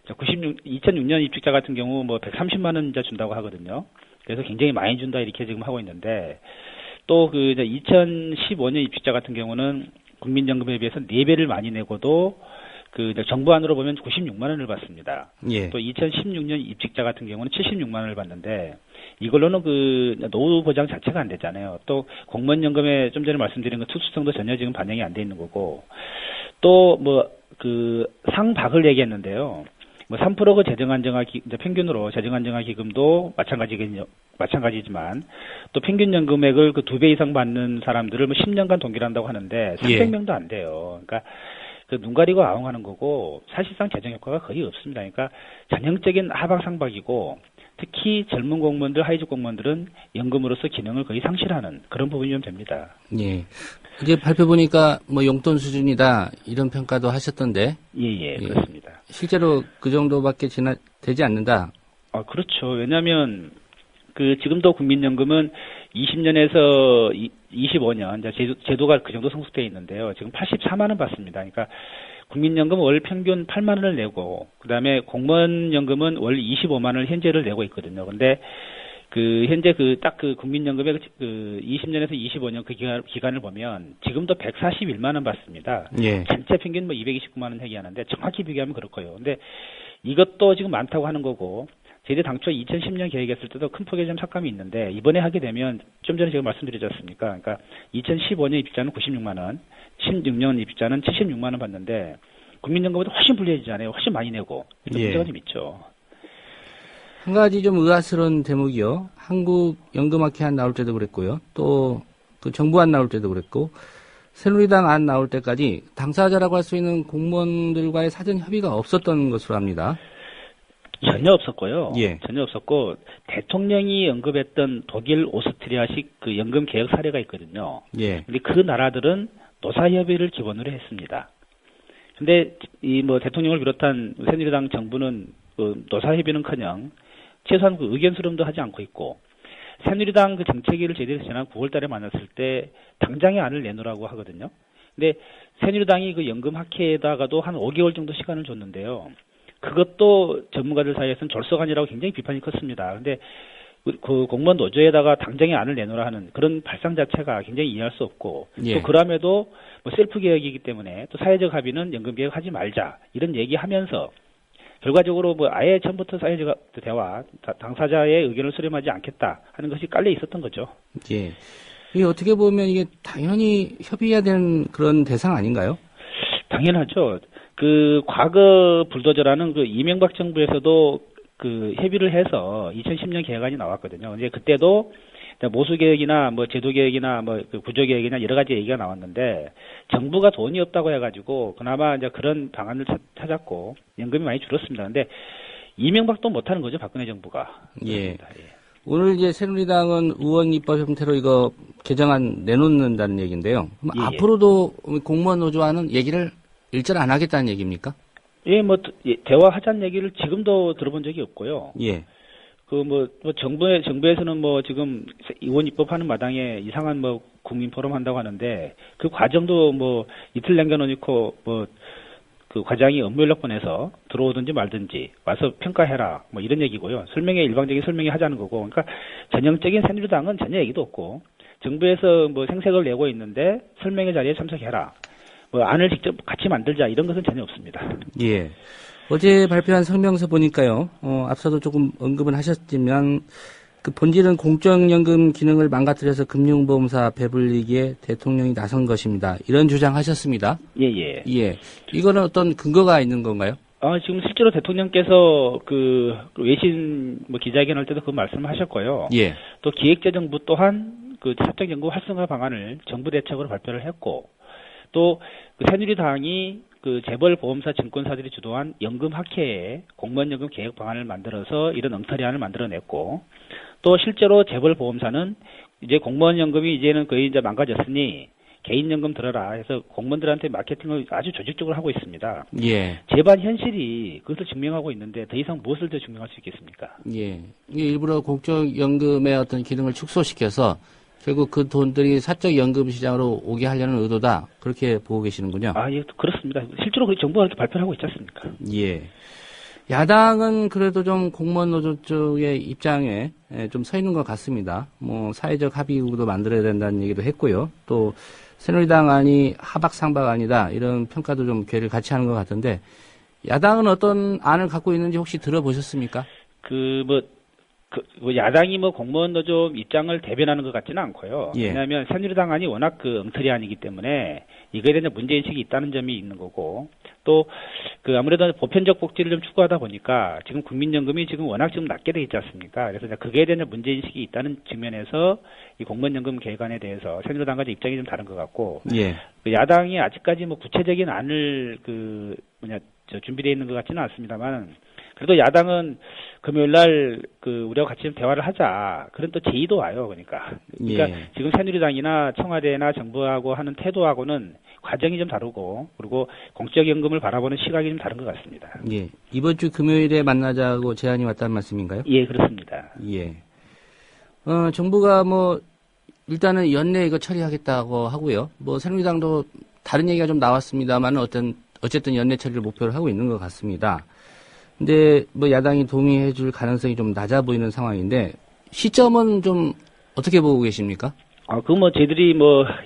2006년 입직자 같은 경우 뭐 130만 원 이제 준다고 하거든요. 그래서 굉장히 많이 준다 이렇게 지금 하고 있는데 또 그 2015년 입직자 같은 경우는 국민연금에 비해서 4배를 많이 내고도 그 정부 안으로 보면 96만 원을 받습니다. 예. 또 2016년 입직자 같은 경우는 76만 원을 받는데 이걸로는 그 노후 보장 자체가 안 되잖아요. 또 공무원연금에 좀 전에 말씀드린 그 특수성도 전혀 지금 반영이 안 돼 있는 거고 또 뭐 그 상박을 얘기했는데요. 뭐 3% 그 재정안정화 평균으로 재정안정화 기금도 마찬가지지만 또 평균 연금액을 그 2배 이상 받는 사람들을 뭐 10년간 동결한다고 하는데 300명도 안 돼요. 그러니까 그 눈 가리고 아웅하는 거고 사실상 재정 효과가 거의 없습니다. 그러니까 전형적인 하박상박이고 특히 젊은 공무원들, 하위직 공무원들은 연금으로서 기능을 거의 상실하는 그런 부분이 좀 됩니다. 예. 이제 발표 보니까 뭐 용돈 수준이다 이런 평가도 하셨던데. 예, 그렇습니다. 실제로 그 정도밖에 되지 않는다. 그렇죠. 왜냐하면 그 지금도 국민연금은 20년에서 25년 이제 제도가 그 정도 성숙되어 있는데요. 지금 84만 원 받습니다. 그러니까 국민연금 월 평균 8만 원을 내고 그다음에 공무원연금은 월 25만 원을 현재를 내고 있거든요. 근데 그 현재 그 딱 그 국민연금의 그 20년에서 25년 그 기간을 보면 지금도 141만 원 받습니다. 예. 전체 평균 뭐 229만 원 얘기하는데 정확히 비교하면 그렇고요. 근데 이것도 지금 많다고 하는 거고 저희들 당초 2010년 계획했을 때도 큰 폭의 좀 삭감이 있는데 이번에 하게 되면 좀 전에 제가 말씀드리지 않습니까? 그러니까 2015년 입직자는 96만 원, 16년 입직자는 76만 원 받는데 국민연금보다 훨씬 불리해지잖아요. 훨씬 많이 내고 이런 문제가 좀 있죠. 한 가지 좀 의아스러운 대목이요. 한국 연금학회 안 나올 때도 그랬고요. 또 그 정부 안 나올 때도 그랬고 새누리당 안 나올 때까지 당사자라고 할 수 있는 공무원들과의 사전 협의가 없었던 것으로 합니다. 전혀 없었고요. 예. 전혀 없었고 대통령이 언급했던 독일 오스트리아식 그 연금 개혁 사례가 있거든요. 예. 근데 그 나라들은 노사협의를 기본으로 했습니다. 근데 이 뭐 대통령을 비롯한 새누리당 정부는 그 노사협의는커녕 최소한 그 의견 수렴도 하지 않고 있고 새누리당 그 정책위를 제대로 지난 9월달에 만났을 때 당장의 안을 내놓으라고 하거든요. 근데 새누리당이 그 연금 학회에다가도 한 5개월 정도 시간을 줬는데요. 그것도 전문가들 사이에서는 졸속아니라고 굉장히 비판이 컸습니다. 근데 그 공무원 노조에다가 당장의 안을 내놓으라 하는 그런 발상 자체가 굉장히 이해할 수 없고 예. 또 그럼에도 뭐 셀프 개혁이기 때문에 또 사회적 합의는 연금 개혁하지 말자 이런 얘기하면서 결과적으로 뭐 아예 처음부터 사회적 대화 당사자의 의견을 수렴하지 않겠다 하는 것이 깔려 있었던 거죠. 예. 이게 어떻게 보면 이게 당연히 협의해야 되는 그런 대상 아닌가요? 당연하죠. 그 과거 불도저라는 그 이명박 정부에서도 그 협의를 해서 2010년 개혁안이 나왔거든요. 이제 그때도 모수 개혁이나 뭐 제도 개혁이나 뭐 구조 개혁이나 여러 가지 얘기가 나왔는데 정부가 돈이 없다고 해가지고 그나마 이제 그런 방안을 찾았고 연금이 많이 줄었습니다. 근데 이명박도 못하는 거죠, 박근혜 정부가. 예. 오늘 이제 새누리당은 의원 입법 형태로 이거 개정안 내놓는다는 얘기인데요. 그럼 예. 앞으로도 공무원 노조와는 얘기를 일절 안 하겠다는 얘기입니까? 예, 뭐 대화하자는 얘기를 지금도 들어본 적이 없고요. 예. 정부에서는 뭐 지금 의원 입법하는 마당에 이상한 뭐 국민 포럼 한다고 하는데 그 과정도 뭐 이틀 남겨놓고 뭐 그 과장이 업무 연락보내서 들어오든지 말든지 와서 평가해라 뭐 이런 얘기고요. 일방적인 설명이 하자는 거고. 그러니까 전형적인 새누리당은 전혀 얘기도 없고 정부에서 뭐 생색을 내고 있는데 설명의 자리에 참석해라. 뭐 안을 직접 같이 만들자 이런 것은 전혀 없습니다. 예. 어제 발표한 성명서 보니까요, 앞서도 조금 언급은 하셨지만, 그 본질은 공적연금 기능을 망가뜨려서 금융보험사 배불리기에 대통령이 나선 것입니다. 이런 주장하셨습니다. 예. 예. 이거는 어떤 근거가 있는 건가요? 지금 실제로 대통령께서 그 외신 뭐 기자회견할 때도 그 말씀을 하셨고요. 예. 또 기획재정부 또한 그 사적연금 활성화 방안을 정부 대책으로 발표를 했고, 또 그 새누리당이 그 재벌 보험사 증권사들이 주도한 연금 학회에 공무원연금 개혁 방안을 만들어서 이런 엉터리안을 만들어냈고 또 실제로 재벌 보험사는 이제 공무원연금이 이제는 거의 이제 망가졌으니 개인연금 들어라 해서 공무원들한테 마케팅을 아주 조직적으로 하고 있습니다. 예. 제반 현실이 그것을 증명하고 있는데 더 이상 무엇을 더 증명할 수 있겠습니까? 예. 이게 일부러 공적연금의 어떤 기능을 축소시켜서 결국 그 돈들이 사적연금 시장으로 오게 하려는 의도다. 그렇게 보고 계시는군요. 예, 그렇습니다. 실제로 정부가 그렇게 발표를 하고 있지 않습니까? 예. 야당은 그래도 좀 공무원 노조 쪽의 입장에 좀 서 있는 것 같습니다. 뭐 사회적 합의구도 만들어야 된다는 얘기도 했고요. 또 새누리당 안이 하박상박 아니다 이런 평가도 좀 괴를 같이 하는 것 같은데 야당은 어떤 안을 갖고 있는지 혹시 들어보셨습니까? 야당이 뭐 공무원 노조 입장을 대변하는 것 같지는 않고요. 예. 왜냐하면 새누리당 안이 워낙 그 엉터리 안이기 때문에 이거에 대한 문제인식이 있다는 점이 있는 거고 또 그 아무래도 보편적 복지를 좀 추구하다 보니까 지금 국민연금이 지금 워낙 좀 낮게 돼 있지 않습니까? 그래서 이제 그거에 대한 문제인식이 있다는 측면에서 이 공무원연금 개혁안에 대해서 새누리당과 입장이 좀 다른 것 같고 예. 그 야당이 아직까지 뭐 구체적인 안을 준비되어 있는 것 같지는 않습니다만 그래도 야당은 금요일 날 우리가 같이 좀 대화를 하자. 그런 또 제의도 와요. 그러니까 예. 지금 새누리당이나 청와대나 정부하고 하는 태도하고는 과정이 좀 다르고 그리고 공적연금을 바라보는 시각이 좀 다른 것 같습니다. 예. 이번 주 금요일에 만나자고 제안이 왔다는 말씀인가요? 예, 그렇습니다. 예. 정부가 뭐 일단은 연내 이거 처리하겠다고 하고요. 뭐 새누리당도 다른 얘기가 좀 나왔습니다만 어쨌든 연내 처리를 목표로 하고 있는 것 같습니다. 근데 뭐 야당이 동의해 줄 가능성이 좀 낮아 보이는 상황인데 시점은 좀 어떻게 보고 계십니까? 저희들이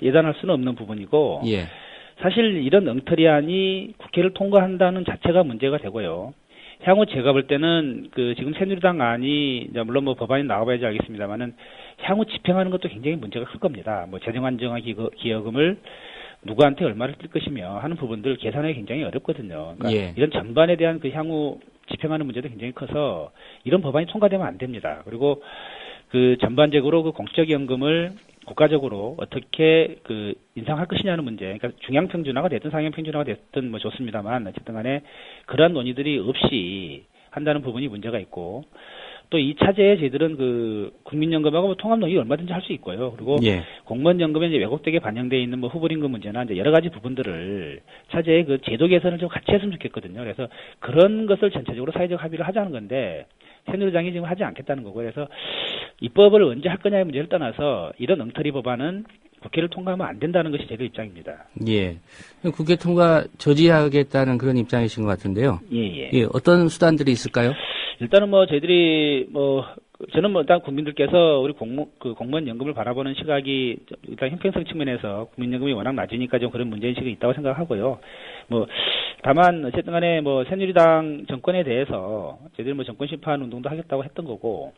예단할 수는 없는 부분이고 예. 사실 이런 엉터리안이 국회를 통과한다는 자체가 문제가 되고요. 향후 제가 볼 때는 지금 새누리당 안이 물론 법안이 나와봐야지 알겠습니다만은 향후 집행하는 것도 굉장히 문제가 클 겁니다. 재정안정화 기여금을 누구한테 얼마를 뜰 것이며 하는 부분들 계산하기 굉장히 어렵거든요. 그러니까 예. 이런 전반에 대한 향후 집행하는 문제도 굉장히 커서 이런 법안이 통과되면 안 됩니다. 그리고 그 전반적으로 그 공적연금을 국가적으로 어떻게 그 인상할 것이냐는 문제, 그러니까 중앙평준화가 됐든 상향평준화가 됐든 뭐 좋습니다만 어쨌든 간에 그러한 논의들이 없이 한다는 부분이 문제가 있고 또 이 차제에 저희들은 그 국민연금하고 뭐 통합 논의 얼마든지 할 수 있고요. 그리고 공무원연금에 이제 왜곡되게 반영되어 있는 뭐 후보임금 문제나 이제 여러 가지 부분들을 차제의 그 제도 개선을 좀 같이 했으면 좋겠거든요. 그래서 그런 것을 전체적으로 사회적 합의를 하자는 건데 새누리당이 지금 하지 않겠다는 거고 그래서 입법을 언제 할 거냐의 문제를 떠나서 이런 엉터리 법안은 국회를 통과하면 안 된다는 것이 제 입장입니다. 예. 국회 통과 저지하겠다는 그런 입장이신 것 같은데요. 예. 어떤 수단들이 있을까요? 일단은 뭐 저희들이 뭐 저는 뭐 일단 국민들께서 우리 공무원 연금을 바라보는 시각이 일단 형평성 측면에서 국민연금이 워낙 낮으니까 좀 그런 문제인식이 있다고 생각하고요. 뭐 다만 어쨌든 간에 뭐 새누리당 정권에 대해서 저희들이 뭐 정권 심판 운동도 하겠다고 했던 거고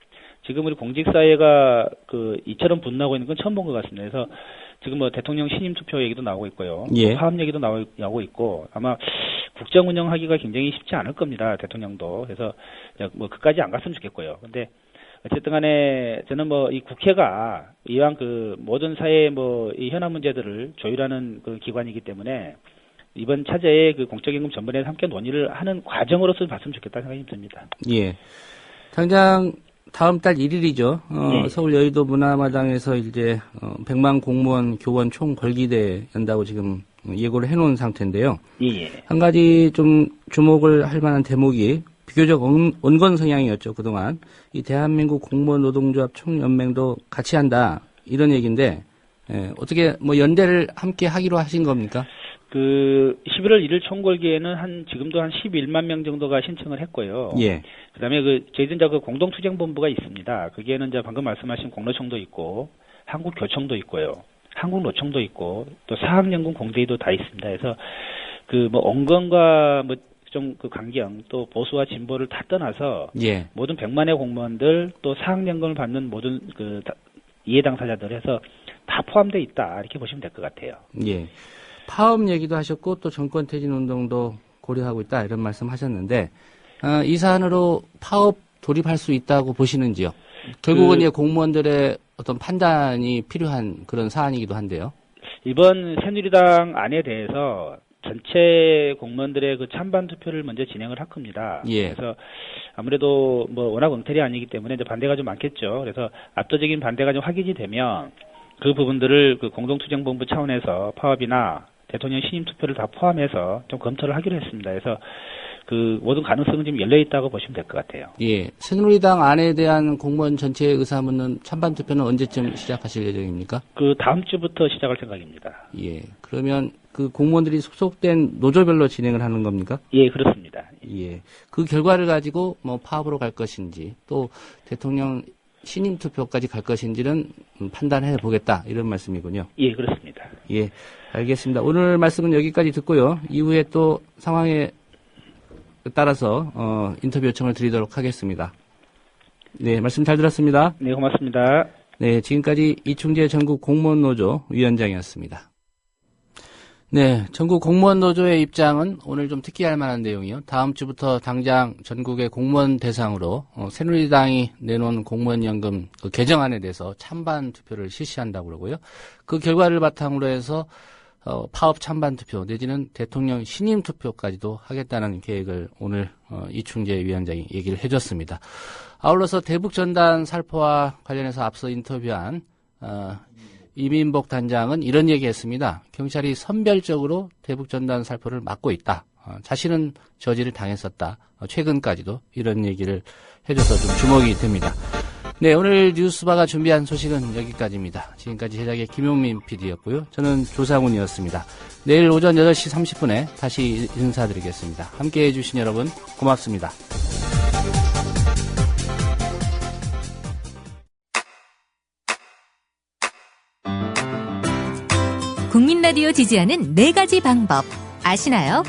지금 우리 공직사회가 그 이처럼 분노하고 있는 건 처음 본 것 같습니다. 그래서 지금 뭐 대통령 신임 투표 얘기도 나오고 있고요. 파업 얘기도 나오고 있고 아마 국정 운영하기가 굉장히 쉽지 않을 겁니다. 대통령도. 그래서 뭐 그까지 안 갔으면 좋겠고요. 근데 어쨌든 간에 저는 뭐 이 국회가 이왕 그 모든 사회의 뭐 이 현안 문제들을 조율하는 그 기관이기 때문에 이번 차제의 그 공적연금 전반에 함께 논의를 하는 과정으로서 봤으면 좋겠다는 생각이 듭니다. 예. 당장 다음 달 1일이죠. 서울 여의도 문화마당에서 이제 100만 공무원 교원 총 걸기대 연다고 지금 예고를 해놓은 상태인데요. 한 가지 좀 주목을 할 만한 대목이 비교적 온건 성향이었죠, 그동안. 이 대한민국 공무원 노동조합 총연맹도 같이 한다, 이런 얘기인데, 어떻게 뭐 연대를 함께 하기로 하신 겁니까? 그 11월 1일 총궐기에는 지금도 한 11만 명 정도가 신청을 했고요. 그다음에 저희들 그 공동투쟁본부가 있습니다. 거기에는 이제 방금 말씀하신 공로총도 있고 한국교총도 있고요. 한국노총도 있고 또 사학연금 공대위도 다 있습니다. 그래서 그 뭐 온건과 뭐 좀 그 강경 또 보수와 진보를 다 떠나서 모든 100만의 공무원들 또 사학연금을 받는 모든 그 이해 당사자들 해서 다 포함되어 있다 이렇게 보시면 될 것 같아요. 예. 파업 얘기도 하셨고 또 정권 퇴진 운동도 고려하고 있다 이런 말씀하셨는데 이 사안으로 파업 돌입할 수 있다고 보시는지요? 결국은 이제 공무원들의 어떤 판단이 필요한 그런 사안이기도 한데요. 이번 새누리당 안에 대해서 전체 공무원들의 그 찬반 투표를 먼저 진행을 할 겁니다. 그래서 아무래도 뭐 워낙 엉터리 아니기 때문에 이제 반대가 좀 많겠죠. 그래서 압도적인 반대가 좀 확인이 되면 그 부분들을 그 공동투쟁본부 차원에서 파업이나 대통령 신임 투표를 다 포함해서 좀 검토를 하기로 했습니다. 그래서 그 모든 가능성은 지금 열려 있다고 보시면 될 것 같아요. 예. 새누리당 안에 대한 공무원 전체의 의사 묻는 찬반 투표는 언제쯤 시작하실 예정입니까? 그 다음 주부터 시작할 생각입니다. 예. 그러면 그 공무원들이 소속된 노조별로 진행을 하는 겁니까? 예, 그렇습니다. 예. 그 결과를 가지고 뭐 파업으로 갈 것인지 또 대통령 신임 투표까지 갈 것인지는 판단해 보겠다 이런 말씀이군요. 예, 그렇습니다. 예, 알겠습니다. 오늘 말씀은 여기까지 듣고요. 이후에 또 상황에 따라서 인터뷰 요청을 드리도록 하겠습니다. 네, 말씀 잘 들었습니다. 네, 고맙습니다. 네, 지금까지 이충재 전국 공무원노조 위원장이었습니다. 네, 전국 공무원노조의 입장은 오늘 좀 특이할 만한 내용이요. 다음 주부터 당장 전국의 공무원 대상으로 새누리당이 내놓은 공무원연금 그 개정안에 대해서 찬반 투표를 실시한다고 그러고요. 그 결과를 바탕으로 해서 파업 찬반 투표 내지는 대통령 신임 투표까지도 하겠다는 계획을 오늘 이충재 위원장이 얘기를 해줬습니다. 아울러서 대북전단 살포와 관련해서 앞서 인터뷰한 이민복 단장은 이런 얘기했습니다. 경찰이 선별적으로 대북전단 살포를 막고 있다. 자신은 저지를 당했었다. 최근까지도 이런 얘기를 해줘서 좀 주목이 됩니다. 네, 오늘 뉴스바가 준비한 소식은 여기까지입니다. 지금까지 제작의 김용민 PD였고요. 저는 조상훈이었습니다. 내일 오전 8시 30분에 다시 인사드리겠습니다. 함께해 주신 여러분 고맙습니다. 국민 라디오 지지하는 4가지 방법 아시나요?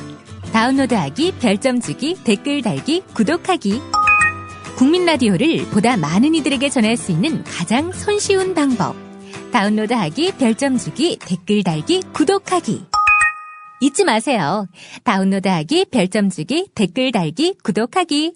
다운로드하기, 별점 주기, 댓글 달기, 구독하기. 국민 라디오를 보다 많은 이들에게 전할 수 있는 가장 손쉬운 방법. 다운로드하기, 별점 주기, 댓글 달기, 구독하기. 잊지 마세요. 다운로드하기, 별점 주기, 댓글 달기, 구독하기.